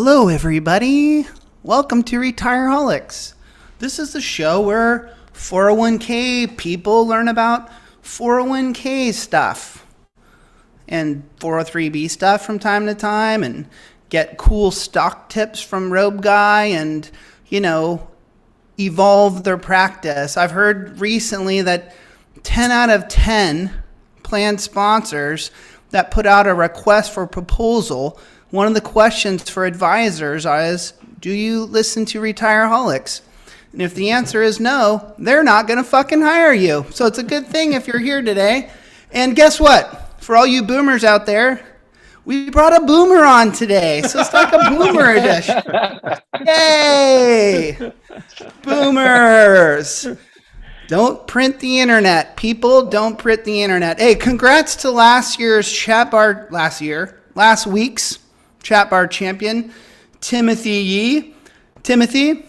Hello, everybody. Welcome to Retireholics. This is the show where 401k people learn about 401k stuff and 403b stuff from time to time and get cool stock tips from Robe Guy and, evolve their practice. I've heard recently that 10 out of 10 plan sponsors that put out a request for proposal, one of the questions for advisors is, do you listen to Retireholics? And if the answer is no, they're not going to fucking hire you. So it's a good thing if you're here today. And guess what? For all you boomers out there, we brought a boomer on today. So it's like a boomer edition. Yay! Boomers. Don't print the internet. People, don't print the internet. Hey, congrats to last week's chat bar champion, Timothy Yee. Timothy,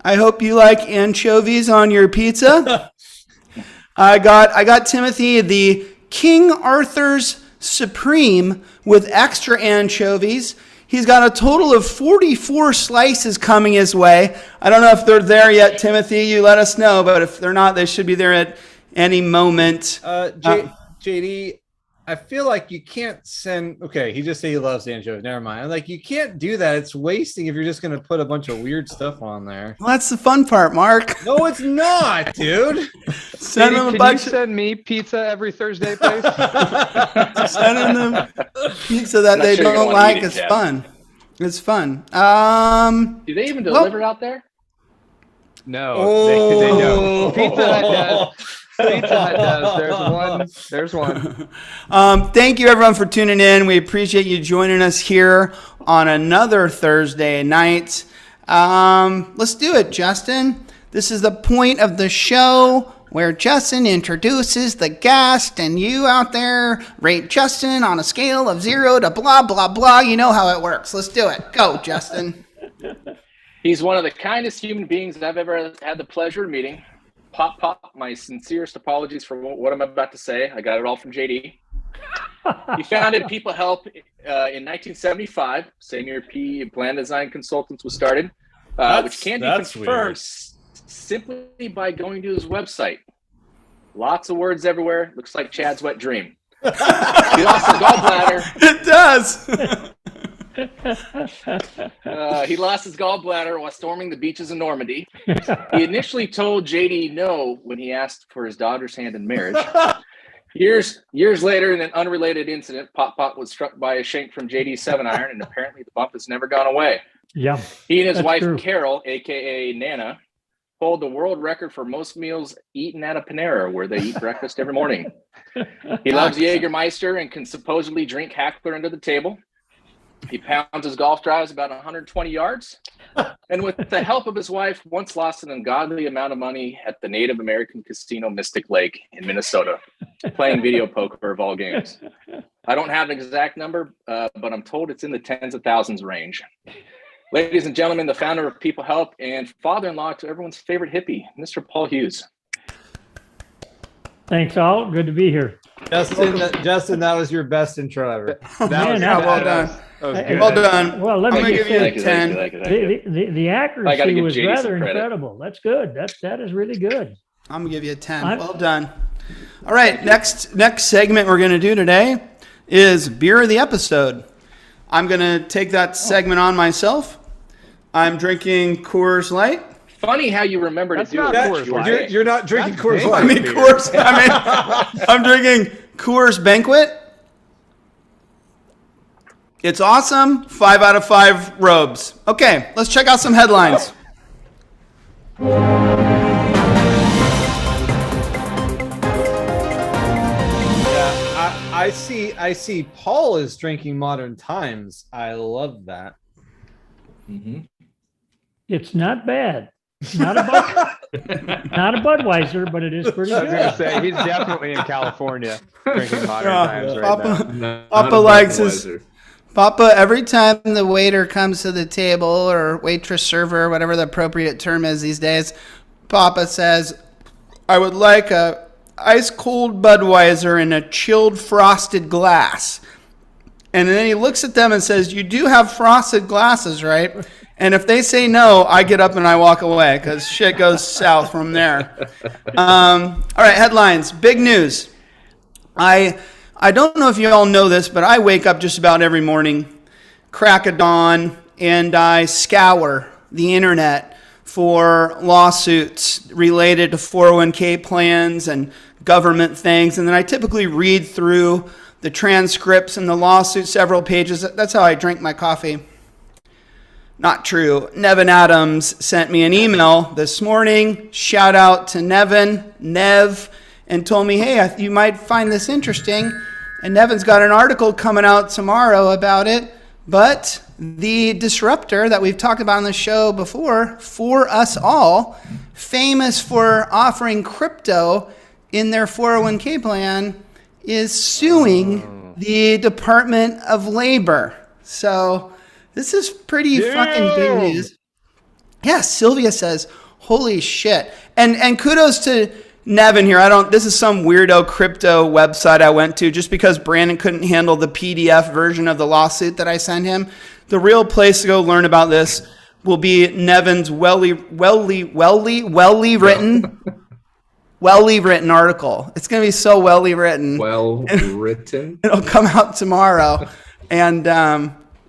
I hope you like anchovies on your pizza. I got Timothy the King Arthur's Supreme with extra anchovies. He's got a total of 44 slices coming his way. I don't know if they're there yet, Timothy. You let us know, but if they're not, they should be there at any moment. JD, I feel like you can't send. Okay, he just said he loves anchovies. Never mind. Like, you can't do that. It's wasting if you're just going to put a bunch of weird stuff on there. Well, that's the fun part, Mark. No, it's not, dude. Send JD, them can you send me pizza every Thursday, please? Sending them pizza that they don't like is fun. It's fun. Do they even deliver out there? No, they don't. Pizza Hut does. Pizza Hut does. There's one. Thank you, everyone, for tuning in. We appreciate you joining us here on another Thursday night. Let's do it, Justin. This is the point of the show where Justin introduces the guest, and you out there rate Justin on a scale of 0 to blah, blah, blah. You know how it works. Let's do it. Go, Justin. He's one of the kindest human beings I've ever had the pleasure of meeting. Pop, my sincerest apologies for what I'm about to say. I got it all from JD. He founded People Help in 1975. Same year P Plan Design Consultants was started, which can be confirmed simply by going to his website. Lots of words everywhere. Looks like Chad's wet dream. He lost his gallbladder. It does. He lost his gallbladder while storming the beaches of Normandy. He initially told JD no when he asked for his daughter's hand in marriage. Years later, in an unrelated incident, Pop was struck by a shank from JD's 7-iron, and apparently the bump has never gone away. Yeah, he and his wife, true. Carol, a.k.a. Nana, hold the world record for most meals eaten at a Panera, where they eat breakfast every morning. He loves Jägermeister and can supposedly drink Hackler under the table. He pounds his golf drives about 120 yards. And with the help of his wife, once lost an ungodly amount of money at the Native American casino Mystic Lake in Minnesota, playing video poker of all games. I don't have an exact number, but I'm told it's in the tens of thousands range. Ladies and gentlemen, the founder of People Help and father-in-law to everyone's favorite hippie, Mr. Paul Hughes. Thanks, all. Good to be here. Justin, that was your best intro ever. Well done. Well done. Well, let me give you a 10. The accuracy was rather incredible. That's good. That is really good. I'm gonna give you a 10. Well done. All right, next segment we're gonna do today is beer of the episode. I'm gonna take that segment on myself. I'm drinking Coors Light. Funny how you remember to do it. You're not drinking Coors Light. I'm drinking Coors Banquet. It's awesome. 5 out of 5 robes. Okay, let's check out some headlines. Yeah, I see Paul is drinking Modern Times. I love that. Mm-hmm. It's not bad. Not a Budweiser, but it is pretty good. I was going to say, he's definitely in California drinking Modern Times right now. Papa likes his... Papa, every time the waiter comes to the table, or waitress, server, whatever the appropriate term is these days, Papa says, I would like a ice cold Budweiser in a chilled frosted glass. And then he looks at them and says, "You do have frosted glasses, right?" And if they say no, I get up and I walk away because shit goes south from there. All right, headlines. Big news. I don't know if you all know this, but I wake up just about every morning, crack of dawn, and I scour the internet for lawsuits related to 401k plans and government things. And then I typically read through the transcripts and the lawsuit, several pages. That's how I drink my coffee. Not true. Nevin Adams sent me an email this morning. Shout out to Nev, and told me, hey, you might find this interesting. And Nevin's got an article coming out tomorrow about it. But the disruptor that we've talked about on the show before, ForUsAll, famous for offering crypto in their 401k plan, is suing the Department of Labor. So this is pretty fucking big news. Yeah, Sylvia says, holy shit. And kudos to Nevin here. This is some weirdo crypto website I went to just because Brandon couldn't handle the PDF version of the lawsuit that I sent him. The real place to go learn about this will be Nevin's welly written article. It's going to be so welly written. Well written. It'll come out tomorrow, and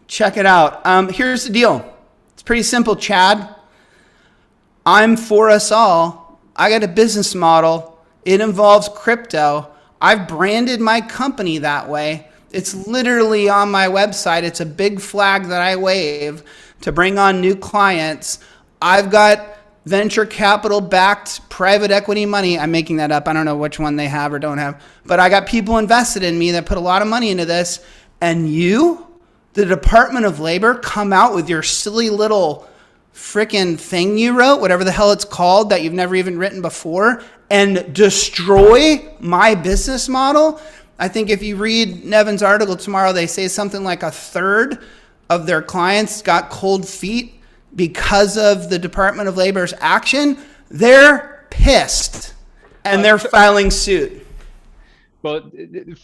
check it out. Here's the deal. It's pretty simple, Chad. I'm ForUsAll. I got a business model. It involves crypto. I've branded my company that way. It's literally on my website. It's a big flag that I wave to bring on new clients. I've got venture capital backed private equity money. I'm making that up. I don't know which one they have or don't have, but I got people invested in me that put a lot of money into this. And you, the Department of Labor, come out with your silly little freaking thing you wrote, whatever the hell it's called that you've never even written before, and destroy my business model. I think if you read Nevin's article tomorrow, they say something like a third of their clients got cold feet because of the Department of Labor's action. They're pissed and they're filing suit. Well,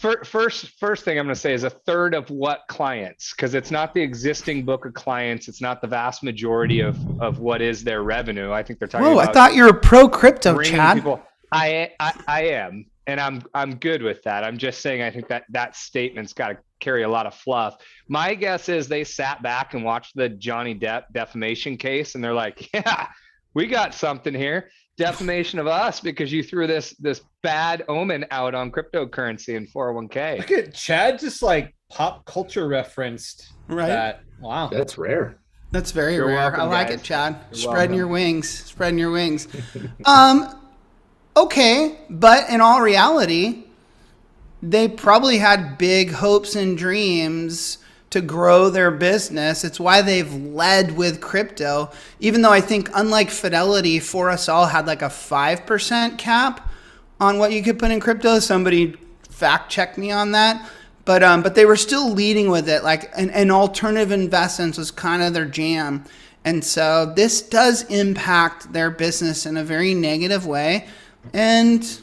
first thing I'm going to say is a third of what clients, because it's not the existing book of clients. It's not the vast majority of what is their revenue. I think they're talking about. I thought you were pro crypto, Chad. People. I am, and I'm good with that. I'm just saying I think that statement's got to carry a lot of fluff. My guess is they sat back and watched the Johnny Depp defamation case, and they're like, yeah, we got something here. Defamation of us because you threw this bad omen out on cryptocurrency and 401k. Look at Chad, just like pop culture referenced that. Wow, that's rare. That's very You're rare. welcome, I like guys. it, Chad. You're Spreading welcome. your wings. Spreading your wings. Okay, but in all reality, they probably had big hopes and dreams to grow their business. It's why they've led with crypto, even though I think unlike Fidelity, ForUsAll had like a 5% cap on what you could put in crypto. Somebody fact checked me on that. But they were still leading with it. Like an alternative investments was kind of their jam. And so this does impact their business in a very negative way. And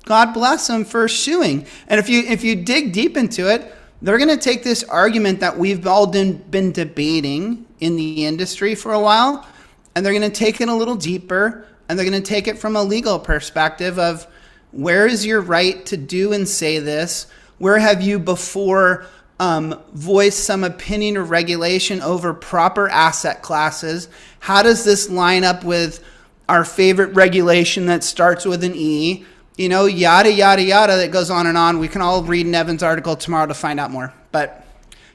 God bless them for suing. And if you dig deep into it, they're going to take this argument that we've all been debating in the industry for a while, and they're going to take it a little deeper, and they're going to take it from a legal perspective of where is your right to do and say this? Where have you before voiced some opinion or regulation over proper asset classes? How does this line up with our favorite regulation that starts with an E? You know, yada, yada, yada, that goes on and on. We can all read Nevin's article tomorrow to find out more. But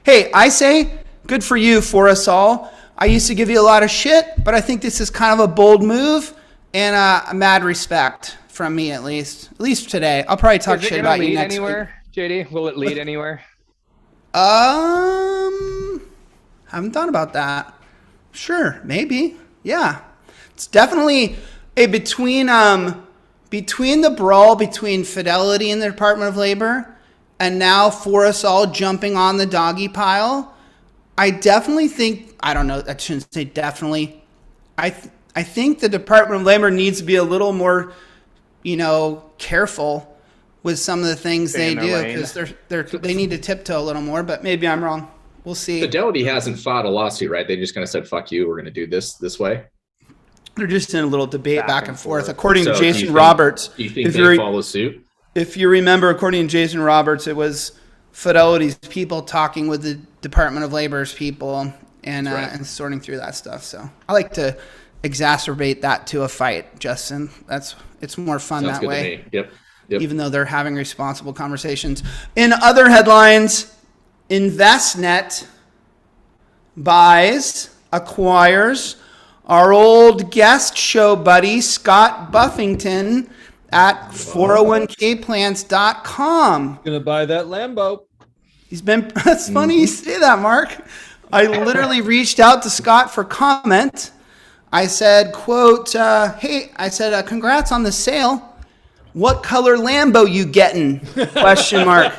hey, I say good for you, ForUsAll. I used to give you a lot of shit, but I think this is kind of a bold move and a mad respect from me, at least today. I'll probably talk shit about you next anywhere, week. JD? Will it lead anywhere? Haven't thought about that. Sure, maybe. Yeah. It's definitely between the brawl between Fidelity and the Department of Labor and now ForUsAll jumping on the doggy pile, I definitely think, I don't know, I shouldn't say definitely. I think the Department of Labor needs to be a little more, careful with some of the things Stay they in do their lane. because they need to tiptoe a little more, but maybe I'm wrong. We'll see. Fidelity hasn't filed a lawsuit, right? They just kind of said, fuck you, we're going to do this way. They're just in a little debate back and forth. forth. According to So do you Jason think- Roberts, Do you think if they you're- follow suit? if you remember, according to Jason Roberts, it was Fidelity's people talking with the Department of Labor's people and right. and sorting through that stuff. So I like to exacerbate that to a fight, Justin. It's more fun Sounds that good way. to me. Yep. Even though they're having responsible conversations. In other headlines, InvestNet buys, acquires our old guest show buddy, Scott Buffington, at 401kplans.com. Gonna buy that Lambo. He's been, that's funny you say that, Mark. I literally reached out to Scott for comment. I said, quote, hey, I said, congrats on the sale. What color Lambo you getting? Question mark.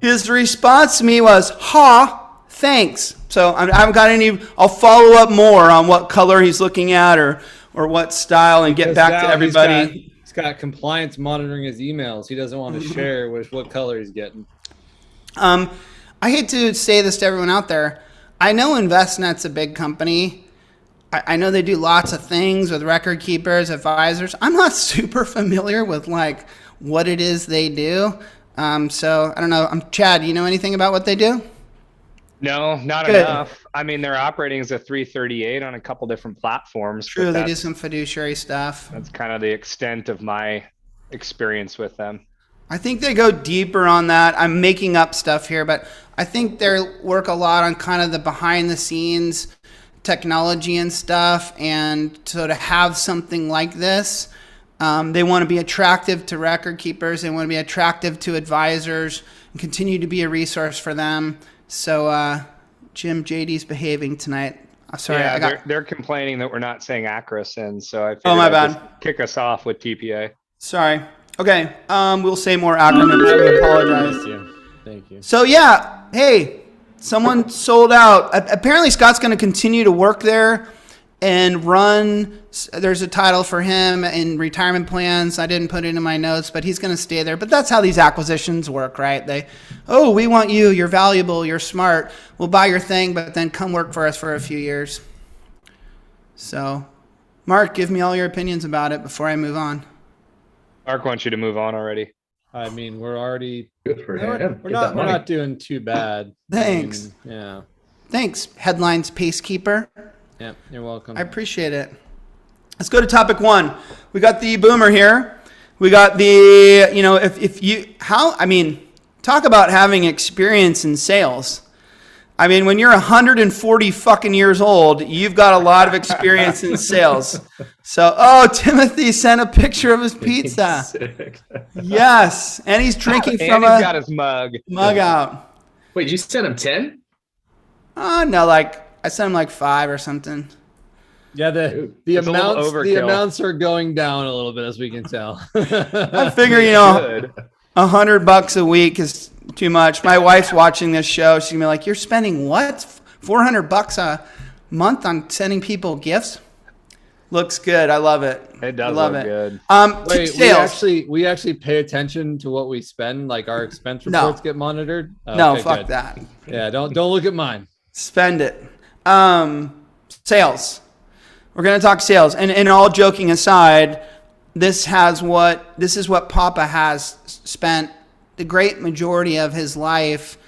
His response to me was, ha, thanks. So I haven't got any, I'll follow up more on what color he's looking at or what style and get Because back to now everybody. He's got compliance monitoring his emails. He doesn't want to share with what color he's getting. I hate to say this to everyone out there. I know InvestNet's a big company. I know they do lots of things with record keepers, advisors. I'm not super familiar with like what it is they do. So I don't know. Chad, you know anything about what they do? No, not Good. enough. I mean, they're operating as a 338 on a couple different platforms. but True, they do that's- some fiduciary stuff. That's kind of the extent of my experience with them. I think they go deeper on that. I'm making up stuff here, but I think they work a lot on kind of the behind the scenes technology and stuff. And so to have something like this, they want to be attractive to record keepers. They want to be attractive to advisors and continue to be a resource for them. So, Jim, JD's behaving tonight. I'm sorry. Yeah, they're complaining that we're not saying Acrosin, so I figured Oh, my I'd bad. just kick us off with TPA. Sorry. Okay. We'll say more acronyms. We apologize. Thank you. So yeah, hey, someone sold out. Apparently Scott's going to continue to work there and run. There's a title for him in retirement plans. I didn't put it in my notes, but he's going to stay there. But that's how these acquisitions work, right? We want you. You're valuable. You're smart. We'll buy your thing, but then come work for us for a few years. So, Mark, give me all your opinions about it before I move on. Mark wants you to move on already. I mean, we're already Good for him. we're Get that money. not doing too bad. Thanks. I mean, yeah. Thanks, Headlines Pacekeeper. Yeah. You're welcome. I appreciate it. Let's go to topic one. We got the boomer here. We got the, talk about having experience in sales. I mean, when you're 140 fucking years old, you've got a lot of experience in sales. So, Timothy sent a picture of his pizza. Sick. Yes. And he's drinking And from he's a got his mug. mug out. Wait, you sent him 10? Oh, no, I sent him like 5 or something. Yeah, Dude, the it's a little the overkill. amounts are going down a little bit, as we can tell. I figure, Good. $100 a week is too much. My wife's watching this show. She's gonna be like, "You're spending what? $400 a month on sending people gifts?" Looks good. I love it. It does I love look it. good. Wait, Sales. we actually pay attention to what we spend. Like our expense No. reports get monitored. No, Okay, fuck good. that. Yeah, don't look at mine. Spend it. Sales. We're gonna talk sales. And all joking aside, this is what Papa has spent the great majority of his life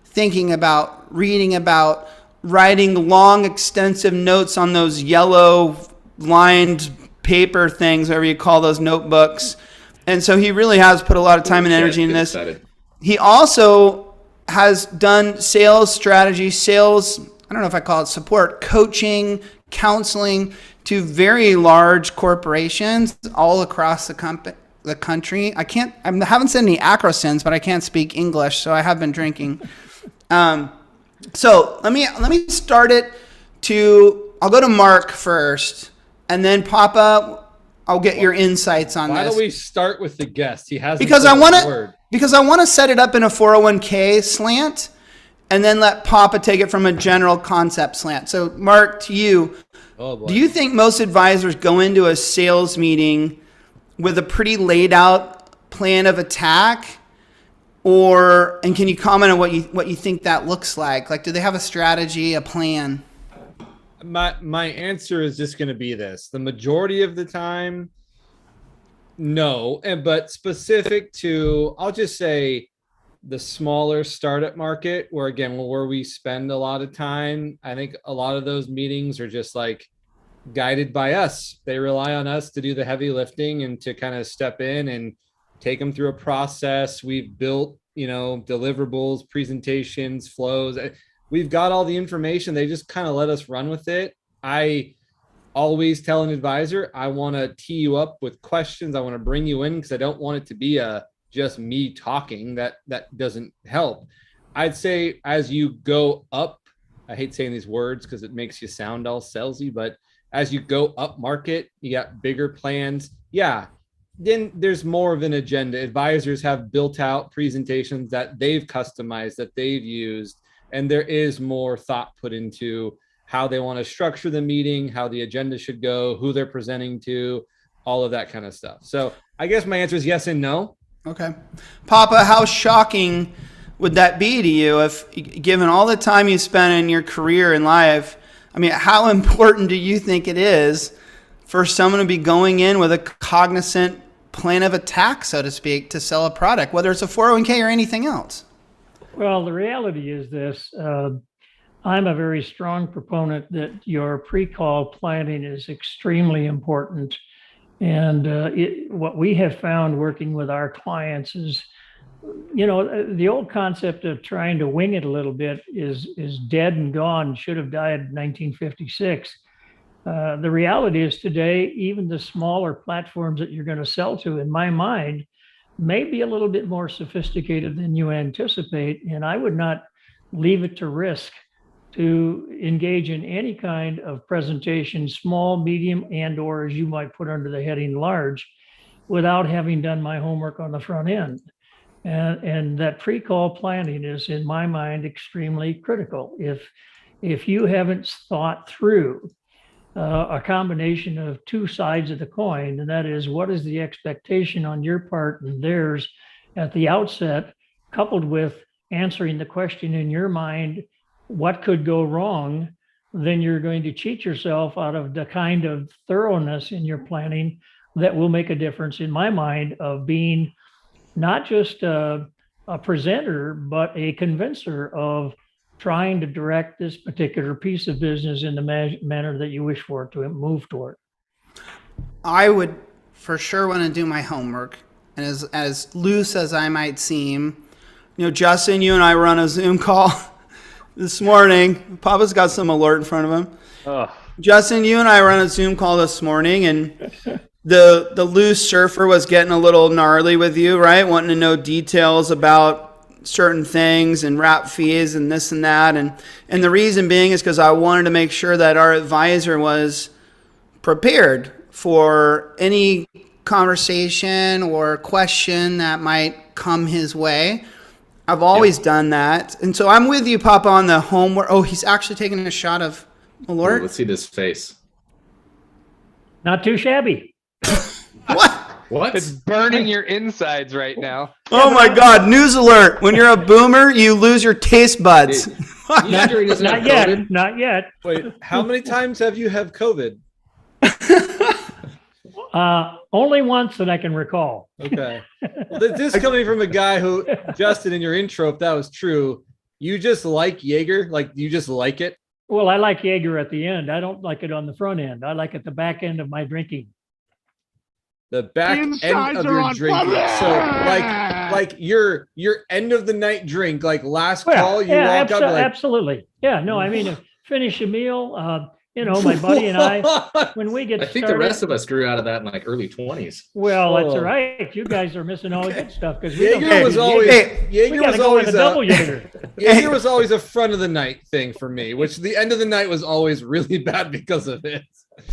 thinking about, reading about, writing long, extensive notes on those yellow lined paper things, whatever you call those notebooks. And so he really has put a lot of time and energy in Get this. excited. He also has done sales strategy, I don't know if I call it support, coaching, counseling to very large corporations all across the country. I haven't said any acronyms, but I can't speak English, so I have been drinking. So let me start it I'll go to Mark first, and then Papa, I'll get your insights on Why this. don't we start with the guest? He has Because I want to set it up in a 401k slant and then let Papa take it from a general concept slant. So Mark, to you, Oh boy. do you think most advisors go into a sales meeting with a pretty laid out plan of attack? And can you comment on what you think that looks like? Like, do they have a strategy, a plan? My answer is just going to be this: the majority of the time, no. But specific to, I'll just say, the smaller startup market, where we spend a lot of time. I think a lot of those meetings are just like guided by us. They rely on us to do the heavy lifting and to kind of step in and take them through a process. We've built, deliverables, presentations, flows. We've got all the information. They just kind of let us run with it. I always tell an advisor, I want to tee you up with questions. I want to bring you in because I don't want it to be just me talking. That doesn't help. I'd say as you go up, I hate saying these words because it makes you sound all salesy, but as you go up market, you got bigger plans. Yeah. Then there's more of an agenda. Advisors have built out presentations that they've customized, that they've used, and there is more thought put into how they want to structure the meeting, how the agenda should go, who they're presenting to, all of that kind of stuff. So I guess my answer is yes and no. Okay. Papa, how shocking would that be to you if, given all the time you spent in your career in life, I mean, how important do you think it is for someone to be going in with a cognizant plan of attack, so to speak, to sell a product, whether it's a 401k or anything else? Well, the reality is this. I'm a very strong proponent that your pre-call planning is extremely important. And what we have found working with our clients is, the old concept of trying to wing it a little bit is dead and gone, should have died in 1956. The reality is today, even the smaller platforms that you're going to sell to, in my mind, may be a little bit more sophisticated than you anticipate. And I would not leave it to risk to engage in any kind of presentation, small, medium, and/or as you might put under the heading large, without having done my homework on the front end. And that pre-call planning is, in my mind, extremely critical. If you haven't thought through a combination of two sides of the coin, and that is, what is the expectation on your part and theirs at the outset, coupled with answering the question in your mind, what could go wrong, then you're going to cheat yourself out of the kind of thoroughness in your planning that will make a difference, in my mind, of being not just a presenter, but a convincer of trying to direct this particular piece of business in the manner that you wish for it to move toward. I would for sure want to do my homework. And as loose as I might seem, Justin, you and I were on a Zoom call this morning. Papa's got some alert in front of him. Oh. Justin, you and I were on a Zoom call this morning, and the loose surfer was getting a little gnarly with you, right? Wanting to know details about certain things and wrap fees and this and that. And the reason being is because I wanted to make sure that our advisor was prepared for any conversation or question that might come his way. I've always done that. And so I'm with you, Papa, on the homework. Oh, he's actually taking a shot of Malort. Let's see this face. Not too shabby. What? It's burning your insides right now. Oh my God, news alert. When you're a boomer, you lose your taste buds. Not yet. Wait, how many times have you had COVID? Only once that I can recall. Okay. Well, this is coming from a guy who, Justin, in your intro, if that was true, you just like Jaeger? Like, you just like it? Well, I like Jaeger at the end. I don't like it on the front end. I like it the back end of my drinking. The back end of your drinking. So like your end of the night drink, like last call, you walk up like, absolutely. Yeah, no, I mean, finish a meal. My buddy and I, when we get I think started, the rest of us grew out of that in like early 20s. Well, that's all right. You guys are missing all the good stuff because Jaeger was always a double Jaeger. Jaeger was always a front of the night thing for me, which the end of the night was always really bad because of it.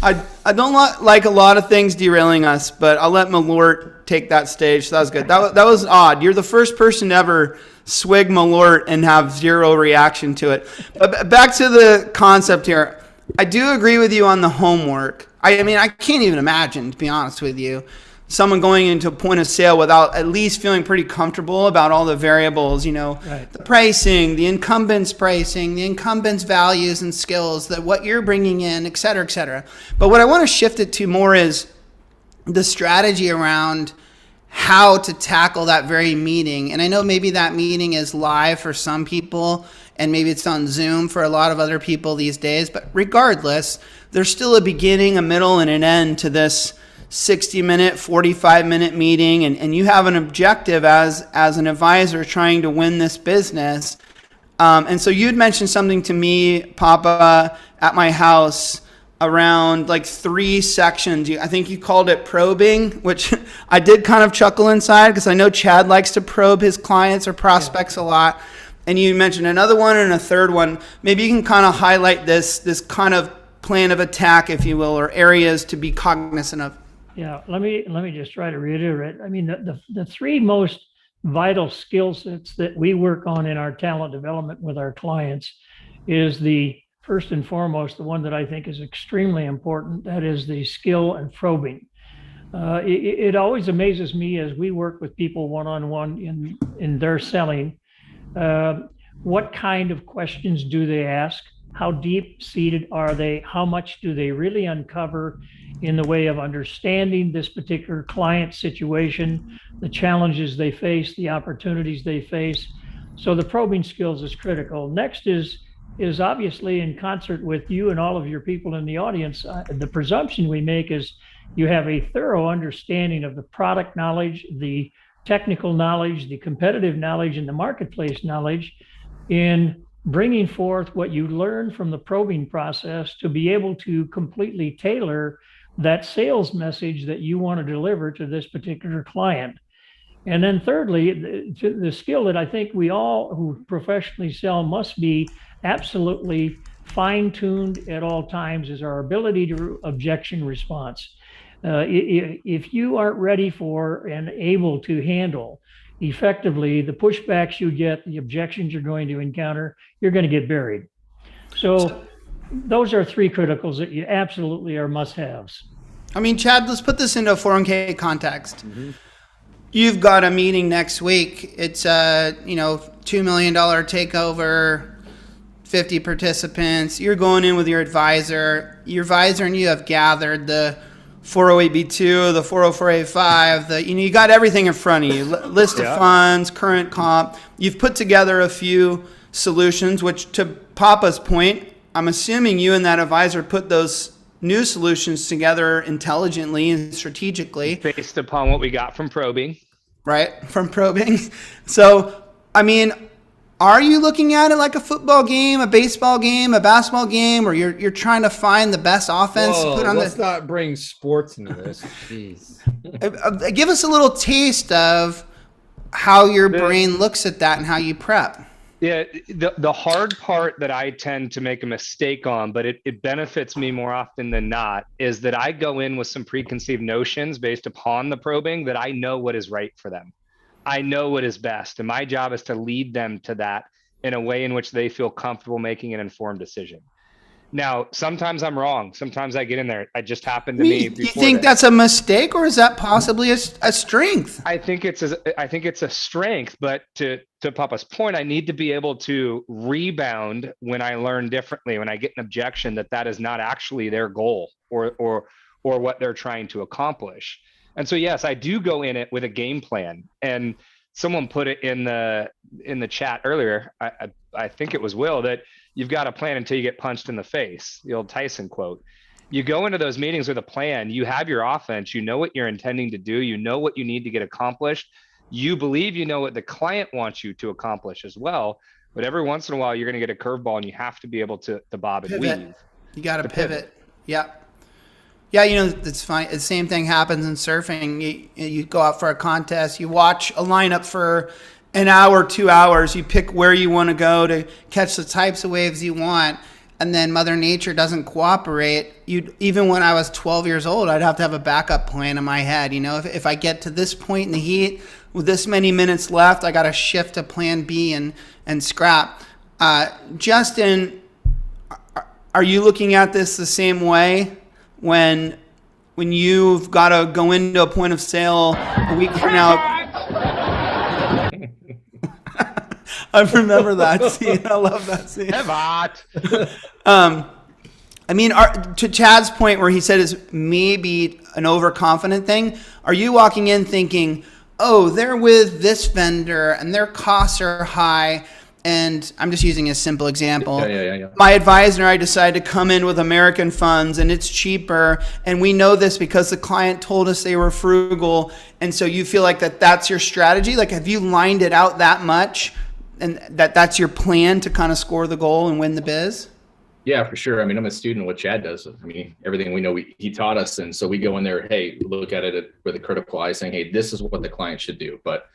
I don't like a lot of things derailing us, but I'll let Malort take that stage. So that was good. That was odd. You're the first person to ever swig Malort and have zero reaction to it. But back to the concept here. I do agree with you on the homework. I mean, I can't even imagine, to be honest with you, someone going into a point of sale without at least feeling pretty comfortable about all the variables, Right. the pricing, the incumbent's pricing, the incumbent's values and skills, that what you're bringing in, et cetera, et cetera. But what I want to shift it to more is the strategy around how to tackle that very meeting. And I know maybe that meeting is live for some people, and maybe it's on Zoom for a lot of other people these days. But regardless, there's still a beginning, a middle, and an end to this 60-minute, 45-minute meeting, and you have an objective as an advisor trying to win this business. And so you'd mentioned something to me, Papa, at my house around like 3 sections. I think you called it probing, which I did kind of chuckle inside because I know Chad likes to probe his clients or prospects a lot. And you mentioned another one and a third one. Maybe you can kind of highlight this kind of plan of attack, if you will, or areas to be cognizant of. Yeah, let me just try to reiterate. I mean, the 3 most vital skill sets that we work on in our talent development with our clients is the first and foremost, the one that I think is extremely important. That is the skill and probing. It always amazes me as we work with people one-on-one in their selling. What kind of questions do they ask? How deep seated are they? How much do they really uncover in the way of understanding this particular client situation, the challenges they face, the opportunities they face? So the probing skills is critical. Next is obviously in concert with you and all of your people in the audience. The presumption we make is you have a thorough understanding of the product knowledge, the technical knowledge, the competitive knowledge, and the marketplace knowledge in bringing forth what you learn from the probing process to be able to completely tailor that sales message that you want to deliver to this particular client. And then thirdly, the skill that I think we all who professionally sell must be absolutely fine-tuned at all times is our ability to objection response. If you aren't ready for and able to handle effectively the pushbacks you get, the objections you're going to encounter, you're going to get buried. So those are 3 criticals that you absolutely are must-haves. I mean, Chad, let's put this into a 401k context. Mm-hmm. You've got a meeting next week. It's a $2 million takeover, 50 participants. You're going in with your advisor. Your advisor and you have gathered the 408B2, the 404A5, you got everything in front of you. List of funds, current comp. You've put together a few solutions, which to Papa's point, I'm assuming you and that advisor put those new solutions together intelligently and strategically. Based upon what we got from probing. Right, from probing. So, I mean, are you looking at it like a football game, a baseball game, a basketball game, or you're trying to find the best offense to put on let's not bring sports into this. Jeez. Give us a little taste of how your brain looks at that and how you prep. Yeah, the hard part that I tend to make a mistake on, but it benefits me more often than not, is that I go in with some preconceived notions based upon the probing that I know what is right for them. I know what is best, and my job is to lead them to that in a way in which they feel comfortable making an informed decision. Now, sometimes I'm wrong. Sometimes I get in there. It just happened to me. Do you think that's a mistake, or is that possibly a strength? I think it's a strength, but to Papa's point, I need to be able to rebound when I learn differently, when I get an objection that is not actually their goal or what they're trying to accomplish. And so, yes, I do go in it with a game plan. And someone put it in the chat earlier. I think it was Will, that you've got a plan until you get punched in the face. The old Tyson quote. You go into those meetings with a plan. You have your offense. You know what you're intending to do. You know what you need to get accomplished. You believe you know what the client wants you to accomplish as well. But every once in a while, you're going to get a curveball, and you have to be able to bob and pivot. weave. You got to pivot. Yep. Yeah, it's fine. The same thing happens in surfing. You go out for a contest. You watch a lineup for an hour, 2 hours. You pick where you want to go to catch the types of waves you want. And then Mother Nature doesn't cooperate. Even when I was 12 years old, I'd have to have a backup plan in my head. If I get to this point in the heat with this many minutes left, I got to shift to plan B and scrap. Justin, are you looking at this the same way when when you've got to go into a point of sale a week from now. I remember that scene. I love that scene. I mean, to Chad's point where he said is maybe an overconfident thing, are you walking in thinking, oh, they're with this vendor and their costs are high, and I'm just using a simple example. Yeah. My advisor and I decided to come in with American funds and it's cheaper, and we know this because the client told us they were frugal, and so you feel like that's your strategy? Like, have you lined it out that much and that's your plan to kind of score the goal and win the biz? Yeah, for sure. I mean, I'm a student of what Chad does. I mean, everything we know, he taught us. And so we go in there, hey, look at it with a critical eye saying, hey, this is what the client should do. But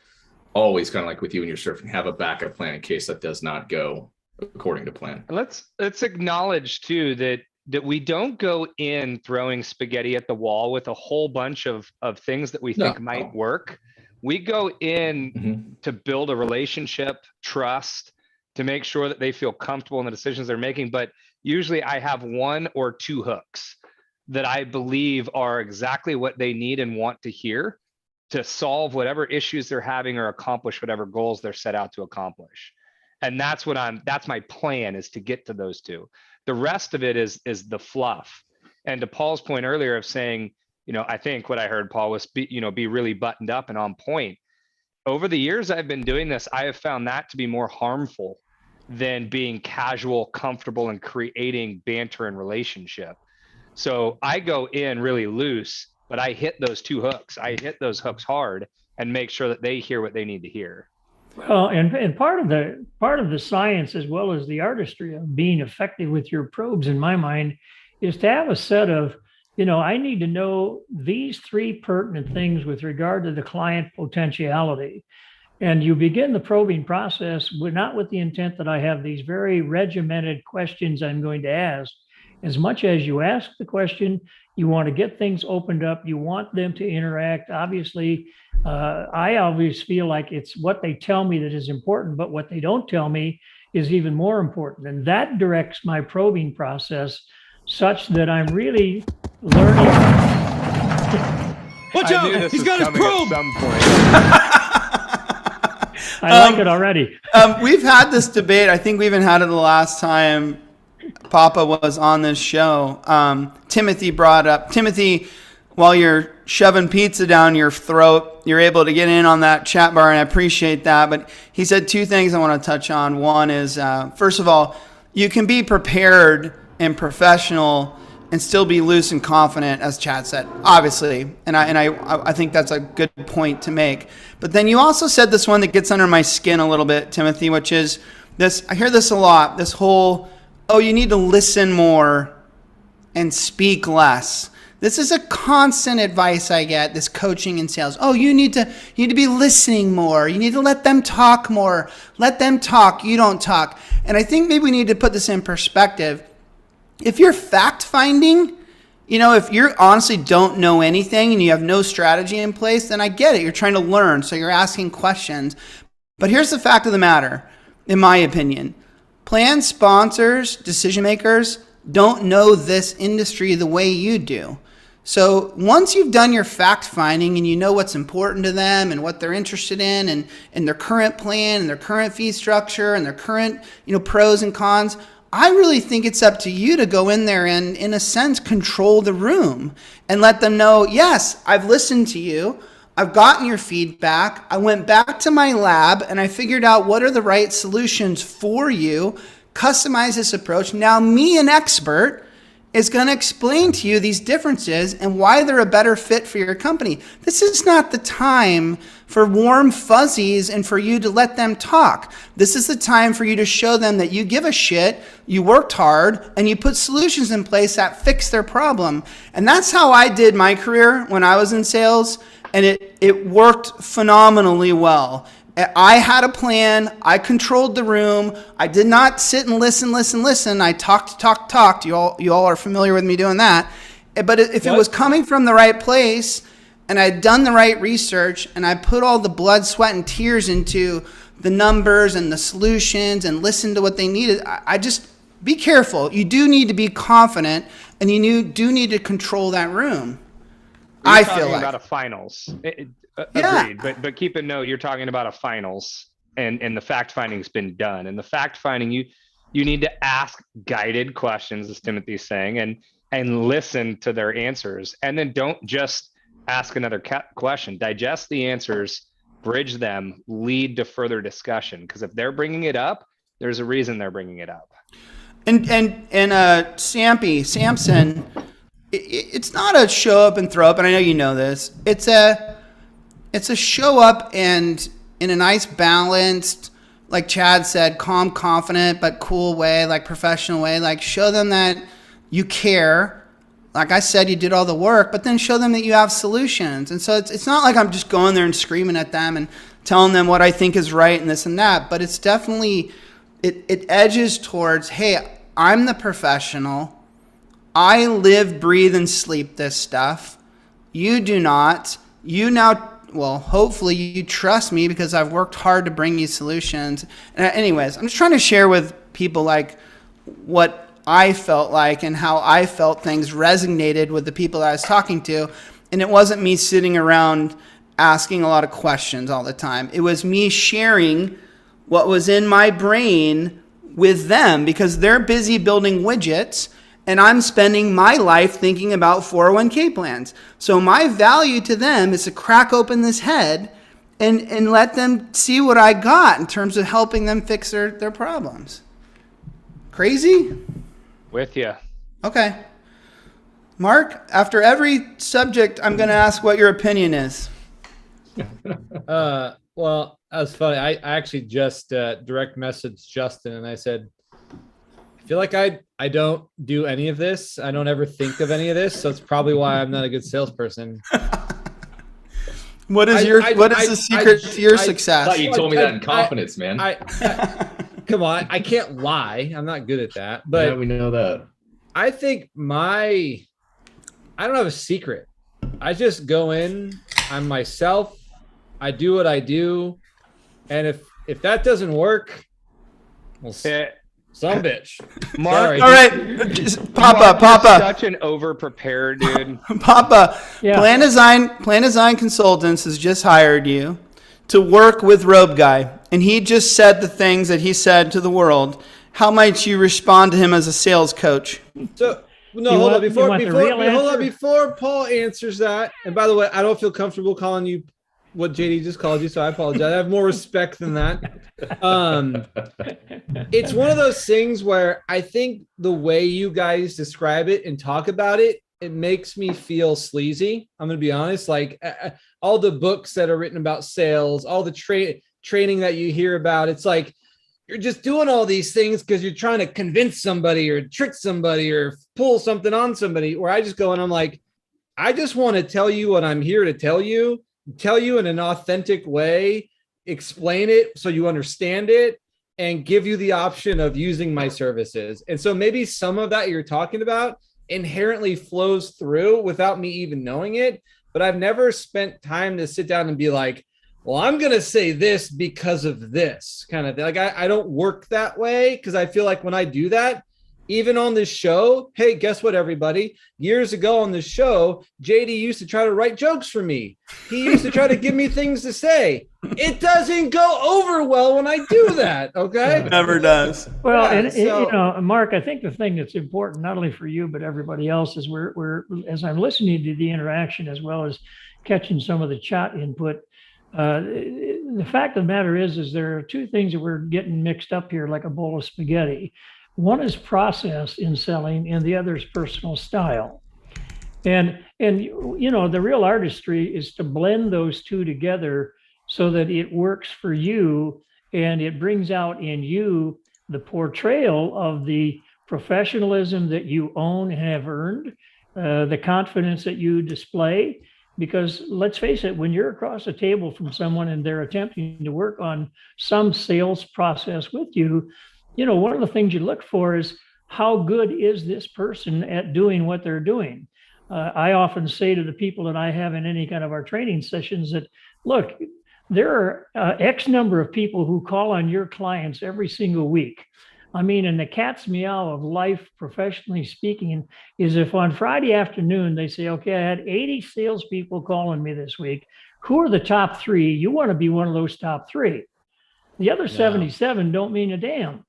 always kind of like with you and your surfing, have a backup plan in case that does not go according to plan. Let's acknowledge too that we don't go in throwing spaghetti at the wall with a whole bunch of things that we think might work. We go in to build a relationship, trust, to make sure that they feel comfortable in the decisions they're making. But usually I have 1 or 2 hooks that I believe are exactly what they need and want to hear to solve whatever issues they're having or accomplish whatever goals they're set out to accomplish. And that's my plan, is to get to those 2. The rest of it is the fluff. And to Paul's point earlier of saying, I think what I heard, Paul, was be really buttoned up and on point. Over the years I've been doing this, I have found that to be more harmful than being casual, comfortable, and creating banter and relationship. So I go in really loose, but I hit those 2 hooks. I hit those hooks hard and make sure that they hear what they need to hear. Well, and part of the science as well as the artistry of being effective with your probes, in my mind, is to have a set of, I need to know these 3 pertinent things with regard to the client potentiality. And you begin the probing process not with the intent that I have these very regimented questions I'm going to ask. As much as you ask the question, you want to get things opened up. You want them to interact. Obviously, I always feel like it's what they tell me that is important, but what they don't tell me is even more important. And that directs my probing process such that I'm really learning. Watch out! He's got his probe! At some point. I like it already. We've had this debate. I think we even had it the last time Papa was on this show. Timothy brought up, while you're shoving pizza down your throat, you're able to get in on that chat bar, and I appreciate that. But he said 2 things I want to touch on. One is, first of all, you can be prepared and professional and still be loose and confident, as Chad said, obviously. And I think that's a good point to make. But then you also said this one that gets under my skin a little bit, Timothy, which is this. I hear this a lot, this whole, you need to listen more and speak less. This is a constant advice I get, this coaching in sales. You need to be listening more. You need to let them talk more. Let them talk. You don't talk. And I think maybe we need to put this in perspective. If you're fact finding, if you honestly don't know anything and you have no strategy in place, then I get it. You're trying to learn, so you're asking questions. But here's the fact of the matter, in my opinion. Plan sponsors, decision makers, don't know this industry the way you do. So once you've done your fact finding and you know what's important to them and what they're interested in and their current plan and their current fee structure and their current, pros and cons, I really think it's up to you to go in there and, in a sense, control the room and let them know, yes, I've listened to you. I've gotten your feedback. I went back to my lab and I figured out what are the right solutions for you. Customize this approach. Now, me, an expert, is going to explain to you these differences and why they're a better fit for your company. This is not the time for warm fuzzies and for you to let them talk. This is the time for you to show them that you give a shit, you worked hard, and you put solutions in place that fix their problem. And that's how I did my career when I was in sales, and it worked phenomenally well. I had a plan. I controlled the room. I did not sit and listen. I talked. You all are familiar with me doing that. But if it was coming from the right place and I'd done the right research and I put all the blood, sweat, and tears into the numbers and the solutions and listened to what they needed, I just be careful. You do need to be confident and you do need to control that room. You're I talking feel about like. a finals. Yeah. Agreed. But keep a note, you're talking about a finals and the fact finding's been done. And the fact finding, you need to ask guided questions, as Timothy's saying, and listen to their answers. And then don't just ask another question. Digest the answers, bridge them, lead to further discussion. Because if they're bringing it up, there's a reason they're bringing it up. And Samson, it's not a show up and throw up, and I know you know this. It's a show up and in a nice balanced, like Chad said, calm, confident, but cool way, like professional way. Like show them that you care. Like I said, you did all the work, but then show them that you have solutions. And so it's not like I'm just going there and screaming at them and telling them what I think is right and this and that, but it's definitely, it edges towards, hey, I'm the professional. I live, breathe, and sleep this stuff. You do not. You now, well, hopefully you trust me because I've worked hard to bring you solutions. And anyways, I'm just trying to share with people like what I felt like and how I felt things resonated with the people I was talking to. And it wasn't me sitting around asking a lot of questions all the time. It was me sharing what was in my brain with them because they're busy building widgets and I'm spending my life thinking about 401k plans. So my value to them is to crack open this head and let them see what I got in terms of helping them fix their problems. Crazy? With you. Okay. Mark, after every subject, I'm going to ask what your opinion is. Well, that's funny. I actually just direct messaged Justin and I said, I feel like I don't do any of this. I don't ever think of any of this. So it's probably why I'm not a good salesperson. What is the secret to your success? I thought you told me that in confidence, man. Come on. I can't lie. I'm not good at that. But yeah, we know that. I think I don't have a secret. I just go in, I'm myself. I do what I do. And if that doesn't work, well, some bitch. Mark, sorry. All right, just Papa. Such an over-prepared dude. Papa, Yeah. Plan Design Consultants has just hired you to work with Robe Guy. And he just said the things that he said to the world. How might you respond to him as a sales coach? So no, You hold want- on. you want the real answer? Before Paul answers that, and by the way, I don't feel comfortable calling you what JD just called you, so I apologize. I have more respect than that. It's one of those things where I think the way you guys describe it and talk about it, it makes me feel sleazy. I'm going to be honest. Like all the books that are written about sales, all the training that you hear about, it's like you're just doing all these things because you're trying to convince somebody or trick somebody or pull something on somebody. Where I just go and I'm like, I just want to tell you what I'm here to tell you in an authentic way, explain it so you understand it, and give you the option of using my services. And so maybe some of that you're talking about inherently flows through without me even knowing it. But I've never spent time to sit down and be like, well, I'm going to say this because of this kind of thing. Like I don't work that way because I feel like when I do that, even on this show, hey, guess what, everybody? Years ago on this show, JD used to try to write jokes for me. He used to try to give me things to say. It doesn't go over well when I do that, okay? Never does. Well, Yeah, and so- you know, Mark, I think the thing that's important, not only for you, but everybody else is we're as I'm listening to the interaction as well as catching some of the chat input, the fact of the matter is there are two things that we're getting mixed up here like a bowl of spaghetti. One is process in selling and the other is personal style. And you know, the real artistry is to blend those two together so that it works for you and it brings out in you the portrayal of the professionalism that you own and have earned, the confidence that you display. Because let's face it, when you're across the table from someone and they're attempting to work on some sales process with you, you know, one of the things you look for is how good is this person at doing what they're doing? I often say to the people that I have in any kind of our training sessions that, look, there are X number of people who call on your clients every single week. I mean, and the cat's meow of life, professionally speaking, is if on Friday afternoon they say, okay, I had 80 salespeople calling me this week. Who are the top 3? You want to be one of those top 3. The other 77 don't mean a damn.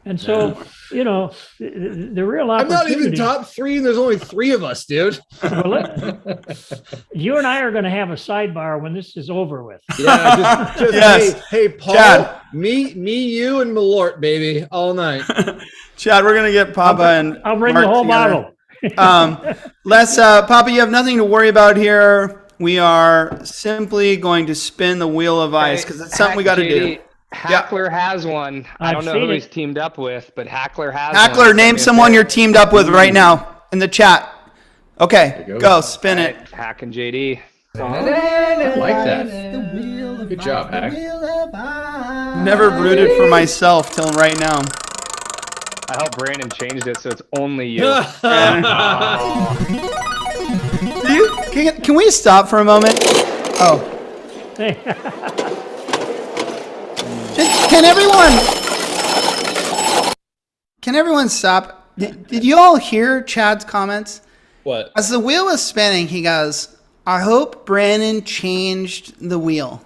And so, you know, the real I'm not opportunity. even top 3, and there's only 3 of us, dude. Well, you and I are going to have a sidebar when this is over with. Yeah, just Yes. hey, Paul, Chad. me, you, and Malort, baby, all night. Chad, we're gonna get Papa and I'll bring Mark the whole together. bottle. Let's, Papa, you have nothing to worry about here. We are simply going to spin the wheel of ice because it's something we got to do. Hackler has one. I I've don't know seen who it. he's teamed up with, but Hackler has Hackler, one. name someone you're teamed up with right now in the chat. Okay, There you go, go. spin it. Hack and JD. I like that. Good job, Hack. Never rooted for myself till right now. I hope Brandon changed it so it's only you. Can we stop for a moment? Oh. Can everyone stop? Did you all hear Chad's comments? What? As the wheel was spinning, he goes, I hope Brandon changed the wheel.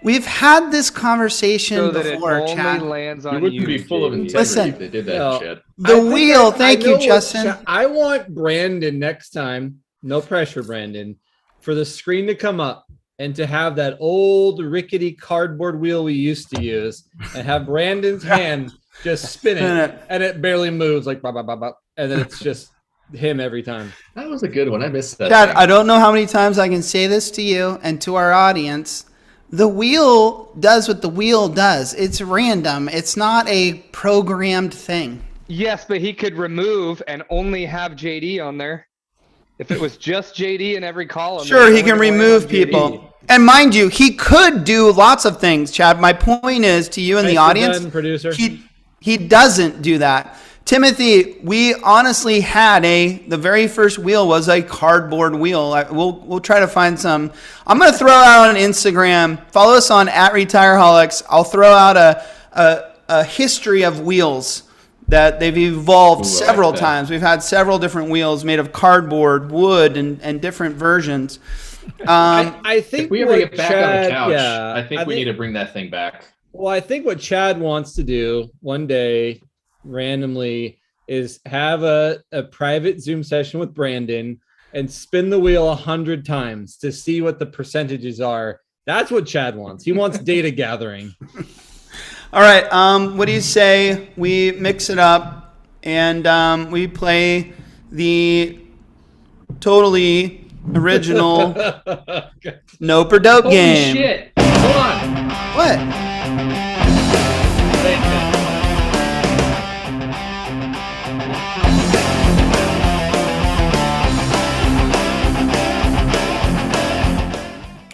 We've had this conversation So that it before, only Chad. lands You on wouldn't you. be full of JD. integrity Listen. if they did that, No. Chad. The wheel, thank I you, know what Justin. I want Brandon next time, no pressure, Brandon, for the screen to come up and to have that old rickety cardboard wheel we used to use and have Brandon's hand just spinning and it barely moves like blah, blah, blah, blah, and then it's just him every time. That was a good one. I missed that. Chad, thing. I don't know how many times I can say this to you and to our audience. The wheel does what the wheel does. It's random. It's not a programmed thing. Yes, but he could remove and only have JD on there. If it was just JD in every column. Sure, then he it's can only gonna remove land on JD. people. And mind you, he could do lots of things, Chad. My point is to you and the Nicely audience, done, producer. he doesn't do that. Timothy, we honestly had the very first wheel was a cardboard wheel. We'll try to find some. I'm going to throw out on Instagram. Follow us on @Retireholics. I'll throw out a history of wheels that they've evolved Ooh, I like several that. times. We've had several different wheels made of cardboard, wood, and different versions. I think If we ever what get back on Chad- the couch, yeah, I think we need to bring that thing back. Well, I think what Chad wants to do one day randomly is have a private Zoom session with Brandon and spin the wheel 100 times to see what the percentages are. That's what Chad wants. He wants data gathering. All right. What do you say we mix it up and we play the totally original Nope or Dope Holy game? shit! Hold on. What?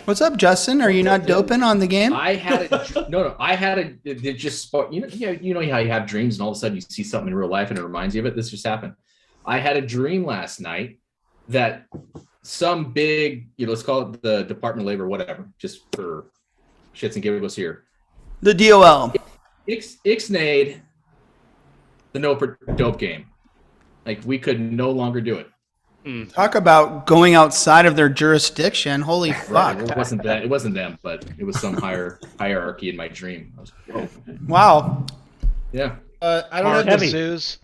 What's up, Justin? Are you not doping on the game? I had a no. I had a it just spark. You know how you have dreams and all of a sudden you see something in real life and it reminds you of it. This just happened. I had a dream last night that some big, let's call it the Department of Labor, whatever, just for shits and giggles here. The DOL. Ixnayed the Nope or Dope game. Like we could no longer do it. Talk about going outside of their jurisdiction. Holy fuck. Right. It wasn't that. It wasn't them, but it was some higher hierarchy in my dream. I was, oh, Wow. yeah. I don't have Heavy. the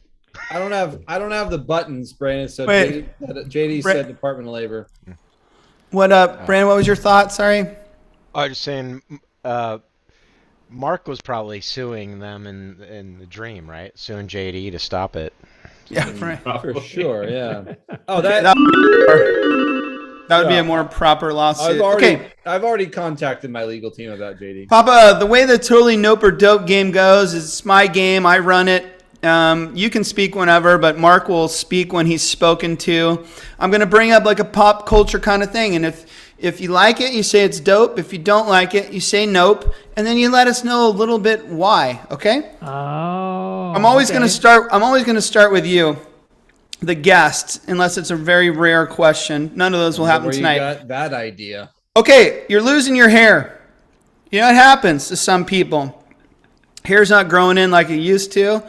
I don't have the buttons, Brandon. So Wait. JD said Department of Labor. What up, Brandon? What was your thought? Sorry. I was just saying, Mark was probably suing them in the dream, right? Suing JD to stop it. Yeah, right. For sure, yeah. Oh, That would be a more proper lawsuit. I've already contacted my legal team about JD. Papa, the way the totally Nope or Dope game goes is it's my game. I run it. You can speak whenever, but Mark will speak when he's spoken to. I'm going to bring up like a pop culture kind of thing. And if you like it, you say it's dope. If you don't like it, you say nope. And then you let us know a little bit why, okay? Oh. I'm always going to start with you, the guest, unless it's a very rare question. None of those will happen Where tonight. You got that idea. Okay, you're losing your hair. You know, it happens to some people. hair's not growing in like it used to.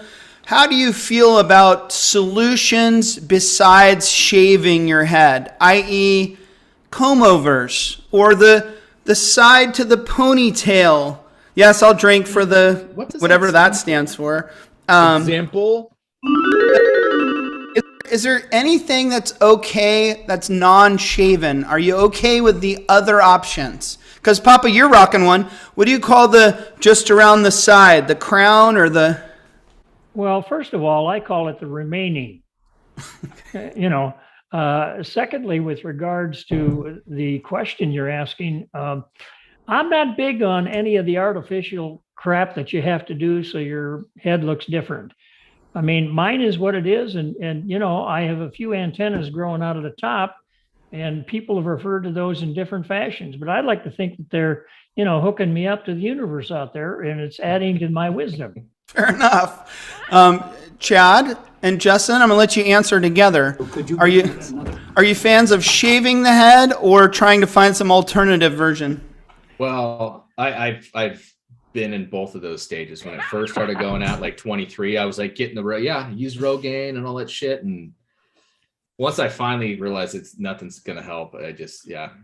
How do you feel about solutions besides shaving your head, i.e. comb overs or the side to the ponytail? Yes, I'll drink for the whatever that stands for. Example. Is there anything that's okay that's non-shaven? Are you okay with the other options? Because Papa, you're rocking one. What do you call the just around the side, the crown or the? Well, first of all, I call it the remaining. Secondly, with regards to the question you're asking, I'm not big on any of the artificial crap that you have to do so your head looks different. I mean, mine is what it is. And I have a few antennas growing out of the top, and people have referred to those in different fashions. But I'd like to think that they're, hooking me up to the universe out there, and it's adding to my wisdom. Fair enough. Chad and Justin, I'm going to let you answer together. Are you fans of shaving the head or trying to find some alternative version? Well, I've been in both of those stages. When I first started going out, like 23, I was like getting use Rogaine and all that shit. And once I finally realized nothing's gonna help, it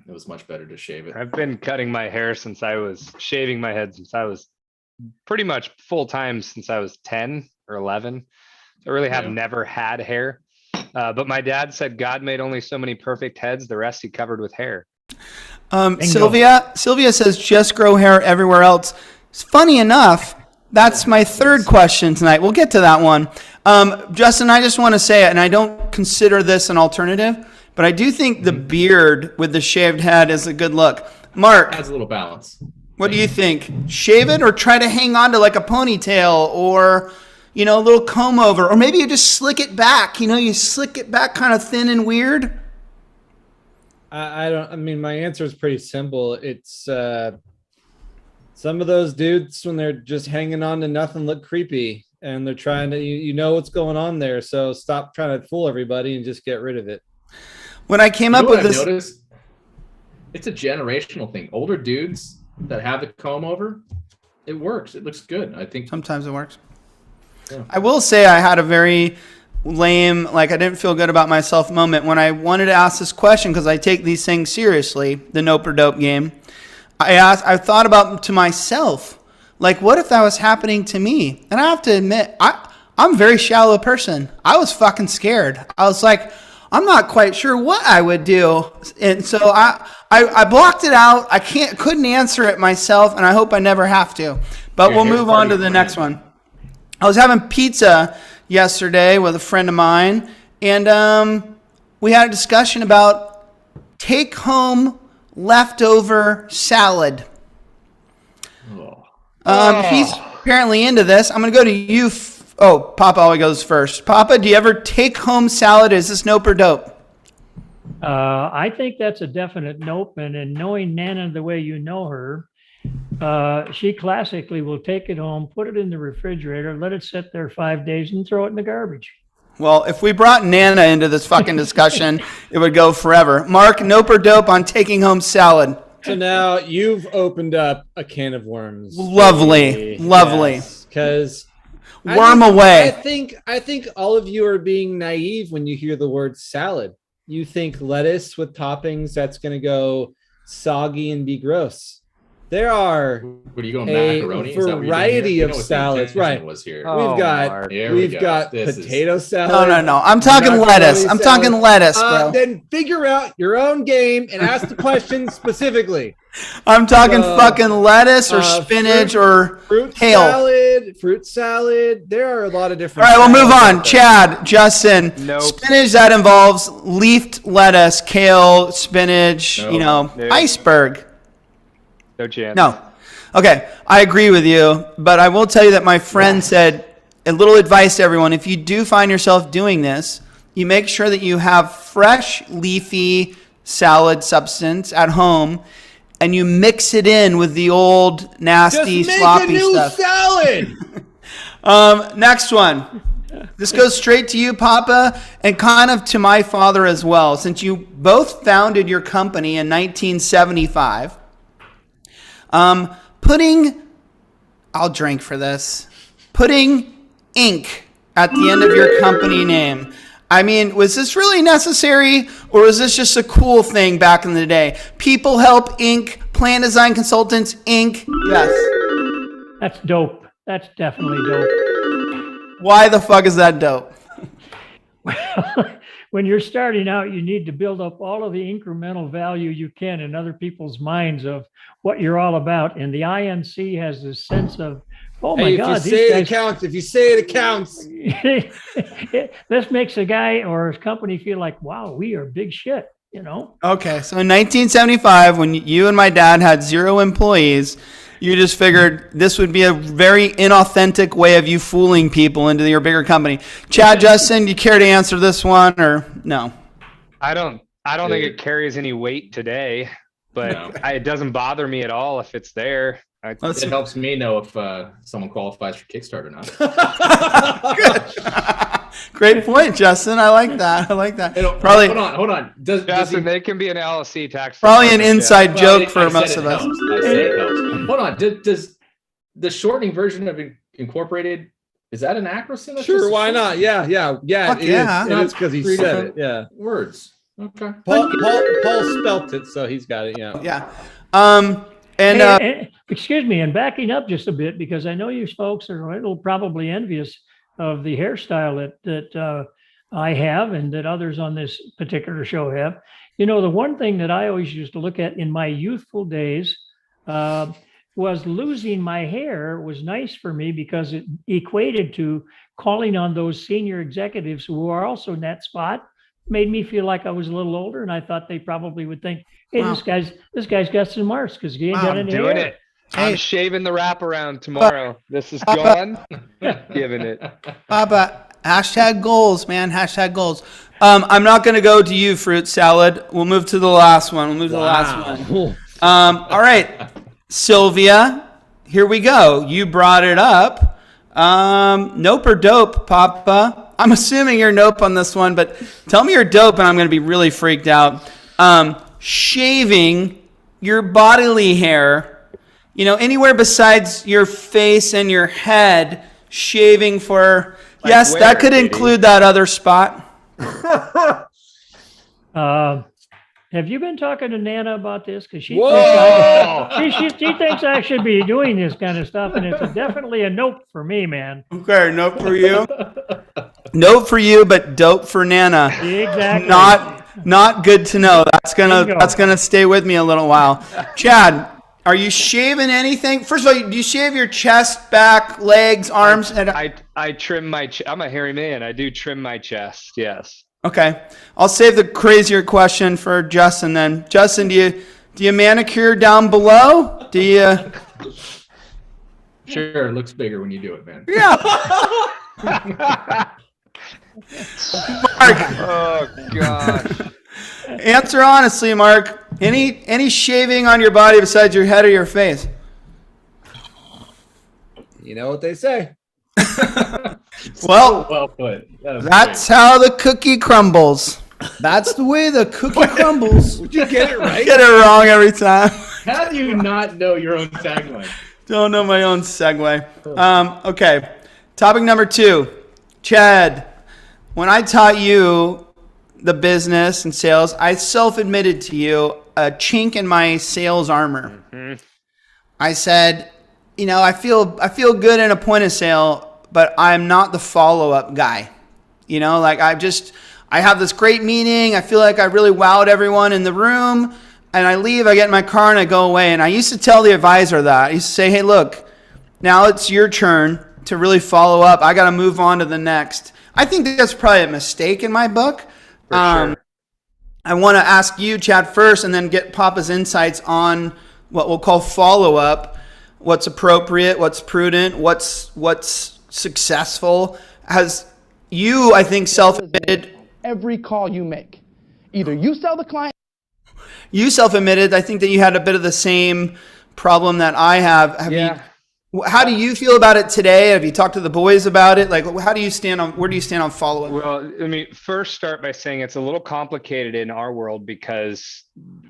was much better to shave it. I've been cutting my hair shaving my head since I was pretty much full time since I was 10 or 11. I really have never had hair. But my dad said God made only so many perfect heads. The rest he covered with hair. Sylvia says just grow hair everywhere else. It's funny enough, that's my third question tonight. We'll get to that one. Justin, I just want to say it, and I don't consider this an alternative, but I do think the beard with the shaved head is a good look. Mark, adds a little balance. What do you think? Shave it or try to hang on to like a ponytail or, a little comb over, or maybe you just slick it back. You slick it back kind of thin and weird. My answer is pretty simple. It's some of those dudes, when they're just hanging on to nothing, look creepy, and they're trying to, what's going on there. So stop trying to fool everybody and just get rid of it. When I came up with this, noticed, it's a generational thing. Older dudes that have the comb over, it works. It looks good. I think sometimes it works. Yeah. I will say I had a very lame, I didn't feel good about myself moment when I wanted to ask this question, because I take these things seriously, the nope or dope game. I thought about to myself, what if that was happening to me? And I have to admit, I'm a very shallow person. I was fucking scared. I was like, I'm not quite sure what I would do. And so I blocked it out. I couldn't answer it myself, and I hope I never have to. But we'll move on to the next one. I was having pizza yesterday with a friend of mine, and we had a discussion about take-home leftover salad. He's apparently into this. I'm going to go to you. Papa always goes first. Papa, do you ever take home salad? Is this nope or dope? I think that's a definite nope. And in knowing Nana the way you know her, she classically will take it home, put it in the refrigerator, let it sit there 5 days, and throw it in the garbage. Well, if we brought Nana into this fucking discussion, it would go forever. Mark, nope or dope on taking home salad? So now you've opened up a can of worms. Lovely. Because worm away. I think all of you are being naive when you hear the word salad. You think lettuce with toppings, that's going to go soggy and be gross. There are what are you going, macaroni? Variety of salads, right? Was here. We've got potato salad. No. I'm talking lettuce. I'm talking lettuce, bro. Then figure out your own game and ask the question specifically. I'm talking fucking lettuce or spinach or kale. Fruit salad. There are a lot of different. All right, we'll move on. Chad, Justin, Nope. Spinach that involves leafed lettuce, kale, spinach, Nope. iceberg. No chance. No. Okay, I agree with you, but I will tell you that my friend said a little advice to everyone. If you do find yourself doing this, you make sure that you have fresh, leafy salad substance at home, and you mix it in with the old, nasty, sloppy stuff. Just make a new salad! Next one. This goes straight to you, Papa, and kind of to my father as well. Since you both founded your company in 1975, putting I'll drink for this. Putting Inc. at the end of your company name. I mean, was this really necessary, or was this just a cool thing back in the day? People Help Inc., Plan Design Consultants Inc. Yes. That's dope. That's definitely dope. Why the fuck is that dope? Well, when you're starting out, you need to build up all of the incremental value you can in other people's minds of what you're all about. And the INC has this sense of, oh my Hey, God, if you say it counts. If you say it counts. This makes a guy or his company feel like, wow, we are big shit, you know? Okay, so in 1975, when you and my dad had 0 employees, you just figured this would be a very inauthentic way of you fooling people into your bigger company. Chad, Justin, do you care to answer this one or no? I don't think it carries any weight today, but No. it doesn't bother me at all if it's there. It helps me know if someone qualifies for Kickstarter or not. Great point, Justin. I like that. Probably, hold on. Does Justin, they can be an LLC tax. probably an department, inside Well, joke for most of us. I said it helps. Hold on. Does the shortening version of Incorporated, is that an acronym? That's Sure, just a why short- not? Yeah. Fuck yeah. It is because he Three said it. different Yeah. Words. Okay. Paul spelt it, so he's got it. Yeah. Yeah. And excuse me, and backing up just a bit, because I know you folks are a little probably envious of the hairstyle that I have and that others on this particular show have. You know, the one thing that I always used to look at in my youthful days was losing my hair was nice for me because it equated to calling on those senior executives who are also in that spot. Made me feel like I was a little older, and I thought they probably would think, "Hey, Wow. this guy's got some marks because he ain't Wow, got I'm any doing hair." it. Hey. I'm shaving the wraparound tomorrow. This is gone. Giving it. Papa, hashtag goals, man. Hashtag goals. I'm not going to go to you, fruit salad. We'll move to the last one. All right, Sylvia, here we go. You brought it up. Nope or dope, Papa? I'm assuming you're nope on this one, but tell me you're dope and I'm going to be really freaked out. Shaving your bodily hair, you know, anywhere besides your face and your head, shaving for, Like yes, where, that could Katie? include that other spot. Have you been talking to Nana about this? Because she Whoa! she thinks I should be doing this kind of stuff, and it's definitely a nope for me, man. Okay, nope for you. Nope for you, but dope for Nana. Exactly. Not good to know. Bingo. That's gonna stay with me a little while. Chad, are you shaving anything? First of all, do you shave your chest, back, legs, arms? I trim my. I'm a hairy man. I do trim my chest. Yes. Okay, I'll save the crazier question for Justin then. Justin, do you manicure down below? Do you? Sure, it looks bigger when you do it, man. Yeah. Mark, Oh gosh. answer honestly, Mark. Any shaving on your body besides your head or your face? You know what they say. Well, Well put. That was that's how the cookie crumbles. That's the way the cookie crumbles. Did you get it right? Get it wrong every time. great. How do you not know your own tagline? Don't know my own segue. Okay. Topic number 2. Chad, when I taught you the business and sales, I self-admitted to you a chink in my sales armor. Mm-hmm. I said, you know, I feel good in a point of sale, but I'm not the follow-up guy. You know, like I have this great meeting. I feel like I really wowed everyone in the room, and I leave, I get in my car and I go away. And I used to tell the advisor that. I used to say, hey, look, now it's your turn to really follow up. I got to move on to the next. I think that's probably a mistake in my book. For sure. I want to ask you, Chad, first, and then get Papa's insights on what we'll call follow-up. What's appropriate, what's prudent, what's successful. Has you, I think, self-admitted. Every call you make, either you sell the client. You self-admitted, I think that you had a bit of the same problem that I have. How do you feel about it today? Have you talked to the boys about it? Like, where do you stand on follow-up? Well, let me first start by saying it's a little complicated in our world because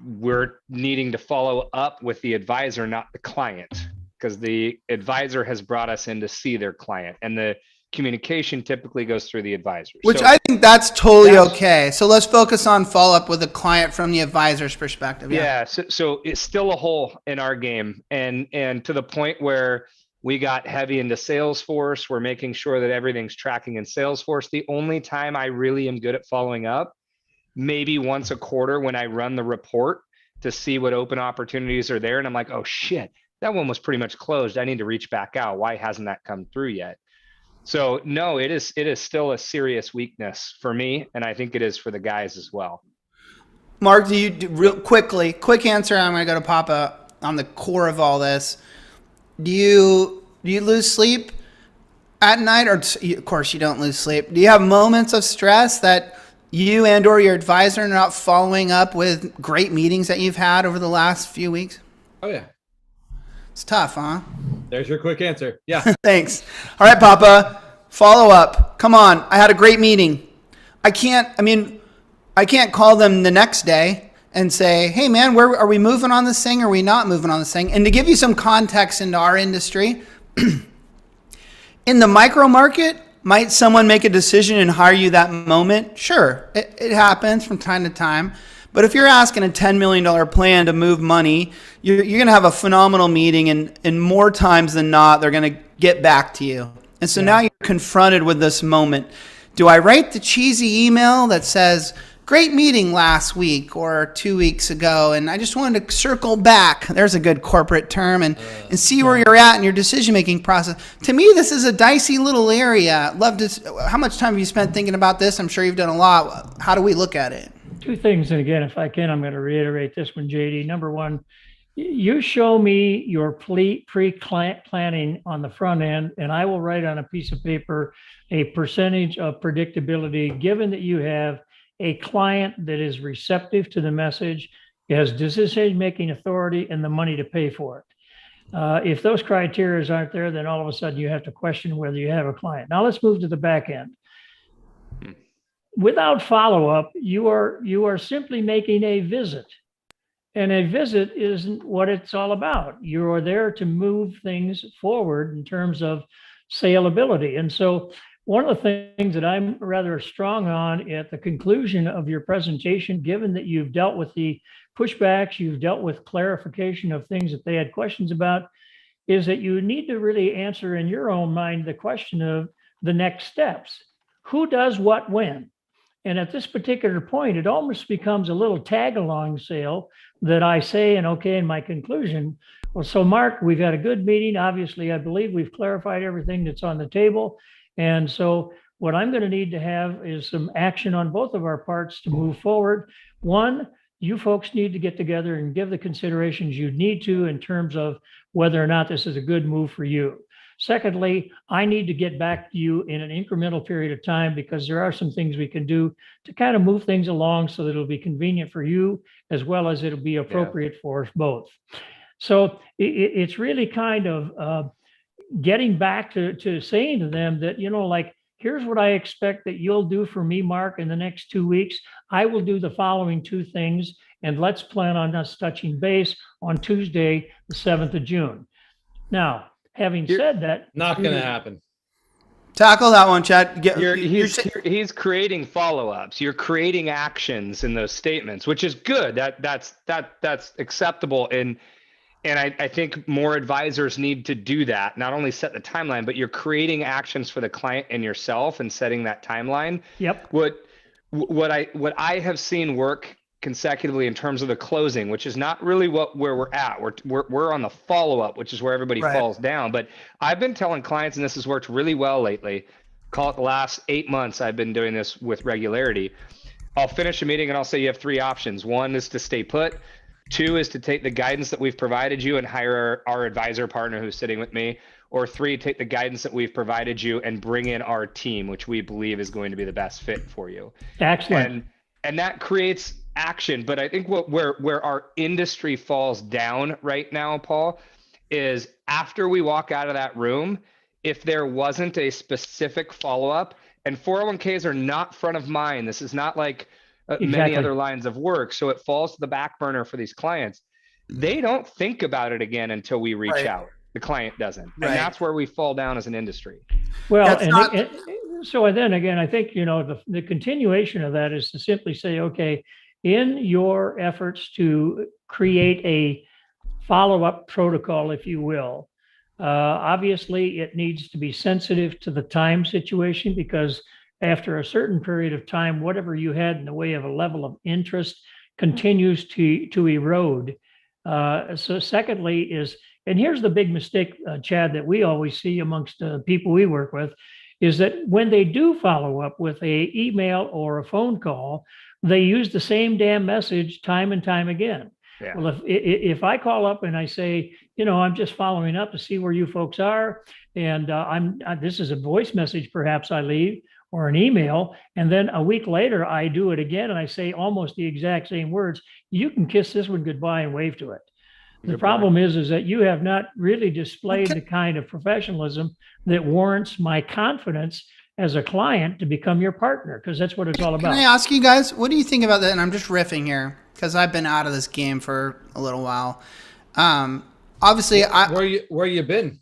we're needing to follow up with the advisor, not the client. because the advisor has brought us in to see their client, and the communication typically goes through the advisor. Which So I think that's totally that's- okay. So let's focus on follow up with the client from the advisor's perspective. yeah, so it's still a hole in our game, and to the point where we got heavy into Salesforce. We're making sure that everything's tracking in Salesforce. The only time I really am good at following up, maybe once a quarter when I run the report to see what open opportunities are there, and I'm like, oh shit, that one was pretty much closed. I need to reach back out. Why hasn't that come through yet? So no, it is still a serious weakness for me, and I think it is for the guys as well. Mark, do you real quick answer? I'm going to go to Papa on the core of all this. Do you lose sleep at night, or of course you don't lose sleep? Do you have moments of stress that you and or your advisor are not following up with great meetings that you've had over the last few weeks? Oh yeah. It's tough, huh? There's your quick answer. Yeah. Thanks. All right, Papa. Follow up. Come on. I had a great meeting. I can't call them the next day and say, hey man, where are we moving on this thing? Or are we not moving on this thing? And to give you some context into our industry, in the micro market, might someone make a decision and hire you that moment? Sure. It happens from time to time. But if you're asking a $10 million plan to move money, you're going to have a phenomenal meeting, and more times than not, they're going to get back to you. And so now you're confronted with this moment. Do I write the cheesy email that says, great meeting last week or 2 weeks ago, and I just wanted to circle back, there's a good corporate term, and see where you're at in your decision-making process? To me, this is a dicey little area. How much time have you spent thinking about this? I'm sure you've done a lot. How do we look at it? Two things, and again, if I can, I'm going to reiterate this one, JD. Number one, you show me your pre-client planning on the front end, and I will write on a piece of paper a percentage of predictability, given that you have a client that is receptive to the message, has decision-making authority, and the money to pay for it. If those criteria aren't there, then all of a sudden you have to question whether you have a client. Now let's move to the back end. Without follow-up, you are simply making a visit. And a visit isn't what it's all about. You are there to move things forward in terms of saleability. And so one of the things that I'm rather strong on at the conclusion of your presentation, given that you've dealt with the pushbacks, you've dealt with clarification of things that they had questions about, is that you need to really answer in your own mind the question of the next steps. Who does what when? And at this particular point, it almost becomes a little tag-along sale that I say, and okay, in my conclusion, well, so Mark, we've had a good meeting. Obviously, I believe we've clarified everything that's on the table. And so what I'm going to need to have is some action on both of our parts to move forward. One, you folks need to get together and give the considerations you need to in terms of whether or not this is a good move for you. Secondly, I need to get back to you in an incremental period of time, because there are some things we can do to kind of move things along so that it'll be convenient for you as well as it'll be appropriate for us both. So it's really kind of getting back to saying to them that, like, here's what I expect that you'll do for me, Mark, in the next 2 weeks. I will do the following two things, and let's plan on us touching base on Tuesday, the 7th of June. Now, having said that, Not going to happen. Tackle that one, Chad. He's creating follow-ups. You're creating actions in those statements, which is good. That's acceptable. And I think more advisors need to do that. Not only set the timeline, but you're creating actions for the client and yourself and setting that timeline. Yep. What I have seen work consecutively in terms of the closing, which is not really where we're at. We're on the follow-up, which is where everybody falls down. But I've been telling clients, and this has worked really well lately, call it the last 8 months I've been doing this with regularity. I'll finish a meeting and I'll say you have three options. One is to stay put. Two is to take the guidance that we've provided you and hire our advisor partner who's sitting with me. Or three, take the guidance that we've provided you and bring in our team, which we believe is going to be the best fit for you. Excellent. And that creates action. But I think where our industry falls down right now, Paul, is after we walk out of that room, if there wasn't a specific follow-up, and 401ks are not front of mind. This is not like many other lines of work. So it falls to the back burner for these clients. They don't think about it again until we reach out. The client doesn't. Right. And that's where we fall down as an industry. Well, That's not- so then again, I think, the continuation of that is to simply say, okay, in your efforts to create a follow-up protocol, if you will, obviously it needs to be sensitive to the time situation, because after a certain period of time, whatever you had in the way of a level of interest continues to erode. So secondly is, and here's the big mistake, Chad, that we always see amongst people we work with, is that when they do follow up with a email or a phone call, they use the same damn message time and time again. Yeah. Well, if I call up and I say, I'm just following up to see where you folks are, and this is a voice message perhaps I leave, or an email, and then a week later I do it again and I say almost the exact same words, you can kiss this one goodbye and wave to it. The problem is that you have not really displayed the kind of professionalism that warrants my confidence as a client to become your partner, because that's what it's all about. Can I ask you guys, what do you think about that? And I'm just riffing here because I've been out of this game for a little while. Obviously, where you been?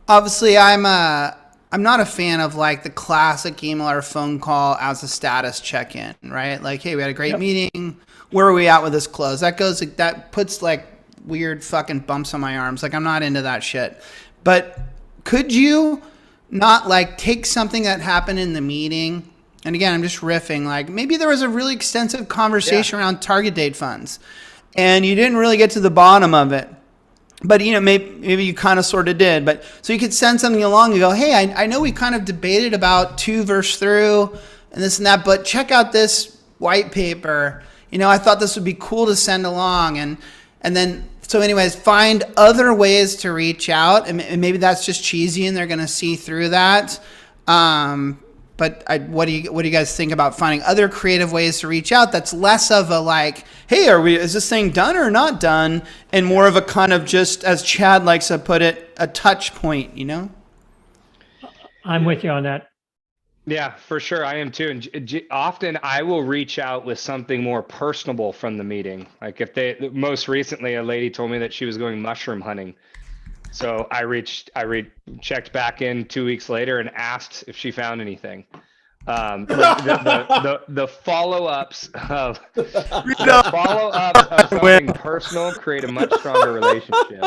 Obviously, I'm not a fan of like the classic email or phone call as a status check-in, right? Like, hey, we had a great meeting. Where are we at with this close? That puts like weird fucking bumps on my arms. Like, I'm not into that shit. But could you not like take something that happened in the meeting? And again, I'm just riffing. Like, maybe there was a really extensive conversation around target date funds and you didn't really get to the bottom of it. But, maybe you kind of sort of did. But so you could send something along and go, hey, I know we kind of debated about 2 verse through and this and that, but check out this white paper. I thought this would be cool to send along. And then, so anyways, find other ways to reach out. And maybe that's just cheesy and they're going to see through that. But what do you guys think about finding other creative ways to reach out? That's less of a like, hey, is this thing done or not done? And more of a kind of just, as Chad likes to put it, a touch point, I'm with you on that. Yeah, for sure. I am too. And often I will reach out with something more personable from the meeting. Like most recently, a lady told me that she was going mushroom hunting. So I checked back in 2 weeks later and asked if she found anything. The follow-ups of something personal create a much stronger relationship.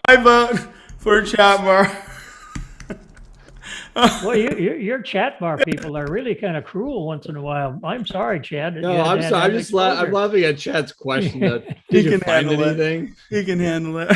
My vote for chat bar. Well, your chat bar people are really kind of cruel once in a while. I'm sorry, Chad. No, I'm sorry. I'm laughing at Chad's question. Did you find anything? He can handle it.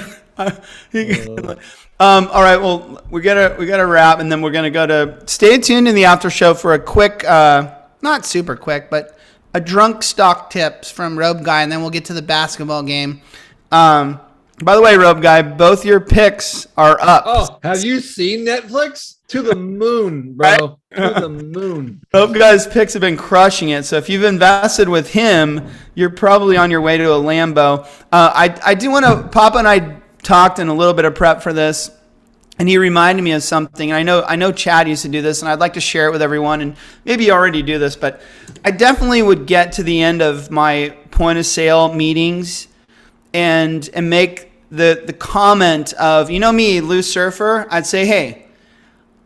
All right. Well, we gotta wrap, and then we're gonna go to. Stay tuned in the after show for a quick, not super quick, but a drunk stock tips from Robe Guy, and then we'll get to the basketball game. By the way, Robe Guy, both your picks are up. Oh, have you seen Netflix? To the moon, bro. To the moon. Robe Guy's picks have been crushing it. So if you've invested with him, you're probably on your way to a Lambo. I do want to, Papa and I talked in a little bit of prep for this, and he reminded me of something. And I know Chad used to do this, and I'd like to share it with everyone. And maybe you already do this, but I definitely would get to the end of my point of sale meetings and make the comment of, me, loose surfer. I'd say, hey,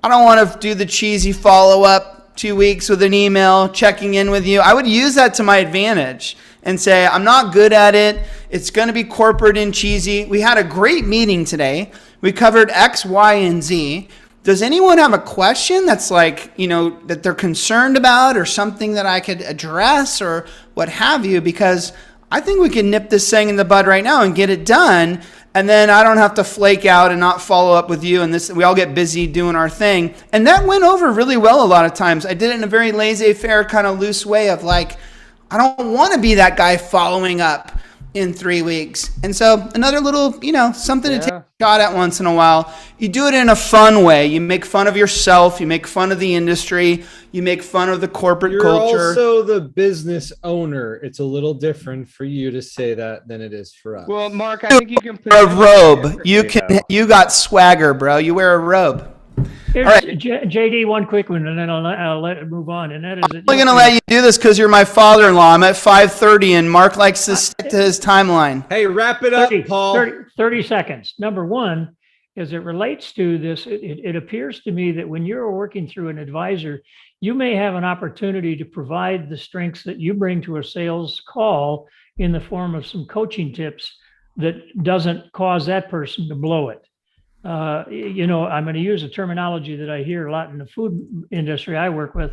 I don't want to do the cheesy follow-up 2 weeks with an email checking in with you. I would use that to my advantage and say, I'm not good at it. It's going to be corporate and cheesy. We had a great meeting today. We covered X, Y, and Z. Does anyone have a question that's like, that they're concerned about or something that I could address or what have you? Because I think we can nip this thing in the bud right now and get it done. And then I don't have to flake out and not follow up with you. And we all get busy doing our thing. And that went over really well a lot of times. I did it in a very laissez-faire kind of loose way of like, I don't want to be that guy following up in 3 weeks. And so another little, something to take a shot at once in a while. You do it in a fun way. You make fun of yourself. You make fun of the industry. You make fun of the corporate culture. You're also the business owner. It's a little different for you to say that than it is for us. Well, Mark, I think you can put a robe. You got swagger, bro. You wear a robe. Here's right. JD, one quick one, and then I'll let it move on. And that is, I'm only going to let you do this because you're my father-in-law. I'm at 5:30, and Mark likes to stick to his timeline. Hey, wrap it up, Paul. 30 seconds. Number one, as it relates to this, it appears to me that when you're working through an advisor, you may have an opportunity to provide the strengths that you bring to a sales call in the form of some coaching tips that doesn't cause that person to blow it. I'm going to use a terminology that I hear a lot in the food industry I work with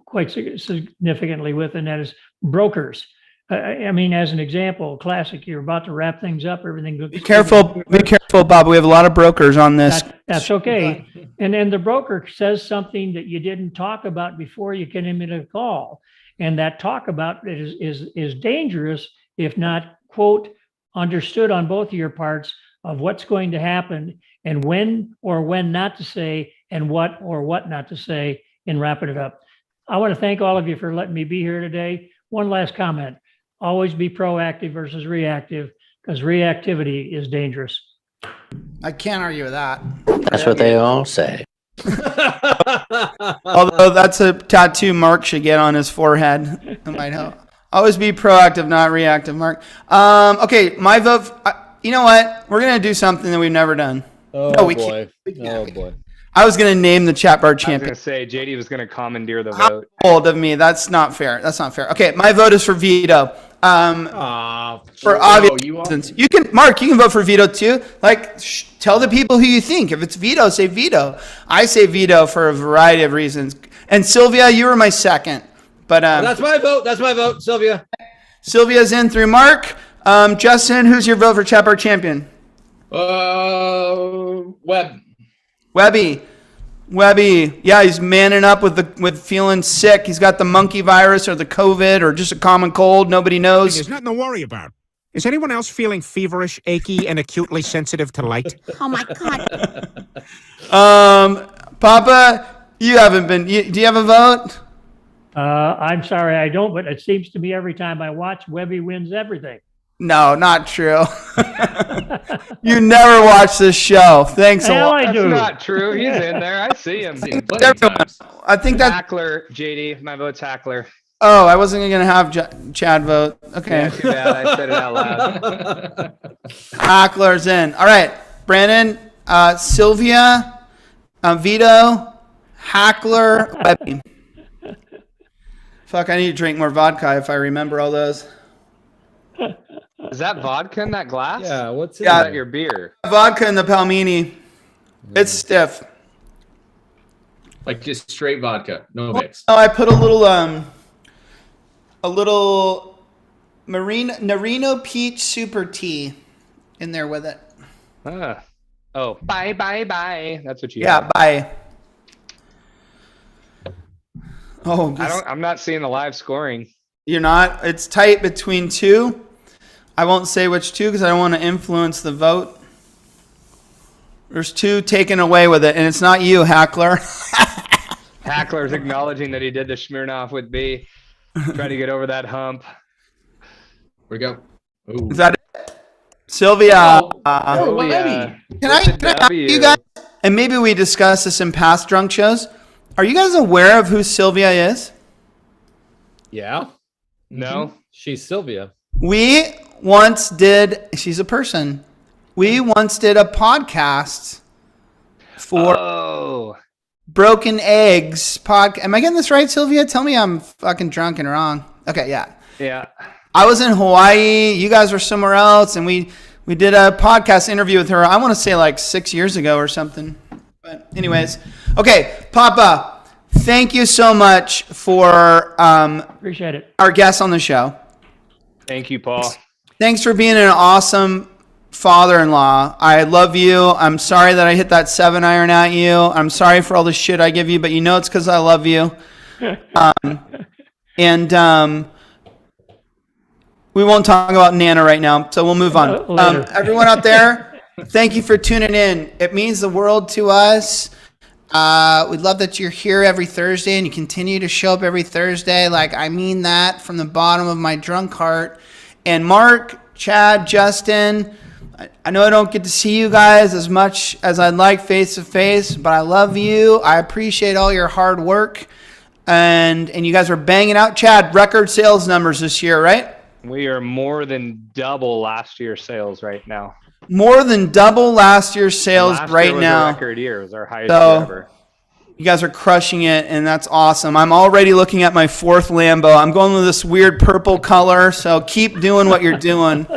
quite significantly with, and that is brokers. I mean, as an example, classic, you're about to wrap things up, everything looks Be careful, Bob. We have a lot of brokers on this. That's okay. And then the broker says something that you didn't talk about before you get him in a call. And that talk about it is dangerous if not, quote, understood on both of your parts of what's going to happen and when or when not to say and what or what not to say in wrapping it up. I want to thank all of you for letting me be here today. One last comment. Always be proactive versus reactive, because reactivity is dangerous. I can't argue with that. That's what they all say. Although that's a tattoo Mark should get on his forehead. It might help. Always be proactive, not reactive, Mark. Okay, my vote. You know what? We're going to do something that we've never done. Oh, we boy. can't. Oh, boy. I was going to name the chat bar I was champion. going to say, JD was going to commandeer the How vote. old of me? That's not fair. That's not fair. Okay, my vote is for veto. For obvious reasons. You can, Mark, you can vote for veto too. Like, tell the people who you think. If it's veto, say veto. I say veto for a variety of reasons. And Sylvia, you were my second. But That's my vote. That's my vote, Sylvia. Sylvia's in through Mark. Justin, who's your vote for chat bar champion? Webby, yeah, he's manning up with feeling sick. He's got the monkey virus or the COVID or just a common cold. Nobody knows. There's nothing to worry about. Is anyone else feeling feverish, achy, and acutely sensitive to light? Oh my God. Papa, you haven't been. Do you have a vote? I'm sorry, I don't, but it seems to me every time I watch, Webby wins everything. No, not true. You never watch this show. Thanks a lot. That's not true. He's in there. I see him. I think that's Hackler, JD. My vote's Hackler. Oh, I wasn't going to have Chad vote. Okay. Yeah, too bad. I said it out loud. Hackler's in. All right. Brandon, Sylvia, Vito, Hackler, Webby. Fuck, I need to drink more vodka if I remember all those. Is that vodka in that glass? Yeah, what's in Is that your beer? Vodka in the Palmini. It's stiff. Like just straight vodka, no mix. Oh, I put a little Merino peach super tea in there with it. Oh, bye. That's what you. Yeah, bye. Oh, I'm not seeing the live scoring. You're not? It's tight between two. I won't say which two because I don't want to influence the vote. There's two taken away with it, and it's not you, Hackler. Hackler's acknowledging that he did the Smirnoff with B. Trying to get over that hump. Where'd we go? Ooh. Is that it? Sylvia. Webby. Can I ask you guys, and maybe we discussed this in past drunk shows, are you guys aware of who Sylvia is? Yeah. No. She's Sylvia. She's a person. We once did a podcast for Broken Eggs podcast. Am I getting this right, Sylvia? Tell me I'm fucking drunk and wrong. Okay, yeah. Yeah. I was in Hawaii. You guys were somewhere else, and we did a podcast interview with her. I want to say like 6 years ago or something. But anyways, okay, Papa, thank you so much for appreciate it. Our guest on the show. Thank you, Paul. Thanks for being an awesome father-in-law. I love you. I'm sorry that I hit that 7-iron at you. I'm sorry for all the shit I give you, but you know it's because I love you. We won't talk about Nana right now, so we'll move on. Everyone out there, thank you for tuning in. It means the world to us. We love that you're here every Thursday and you continue to show up every Thursday. Like, I mean that from the bottom of my drunk heart. And Mark, Chad, Justin, I know I don't get to see you guys as much as I'd like face to face, but I love you. I appreciate all your hard work. And you guys are banging out, Chad, record sales numbers this year, right? We are more than double last year's sales right now. More than double last year's sales Last right year was now. a record year. It was our highest So- year ever. You guys are crushing it, and that's awesome. I'm already looking at my fourth Lambo. I'm going with this weird purple color, so keep doing what you're doing.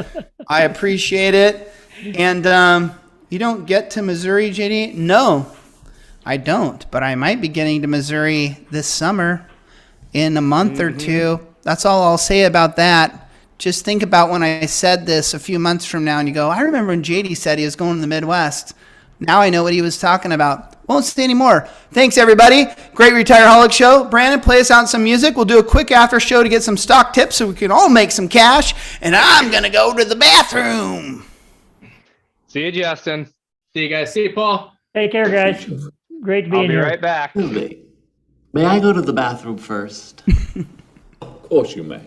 I appreciate it. And you don't get to Missouri, JD? No, I don't. But I might be getting to Missouri this summer in a month or two. That's all I'll say about that. Just think about when I said this a few months from now, and you go, I remember when JD said he was going to the Midwest. Now I know what he was talking about. Won't say anymore. Thanks, everybody. Great Retireholics show. Brandon, play us out some music. We'll do a quick after show to get some stock tips so we can all make some cash. And I'm going to go to the bathroom. See you, Justin. See you guys. See you, Paul. Take care, guys. Great to be I'll in be here. right back. May I go to the bathroom first? Of course you may.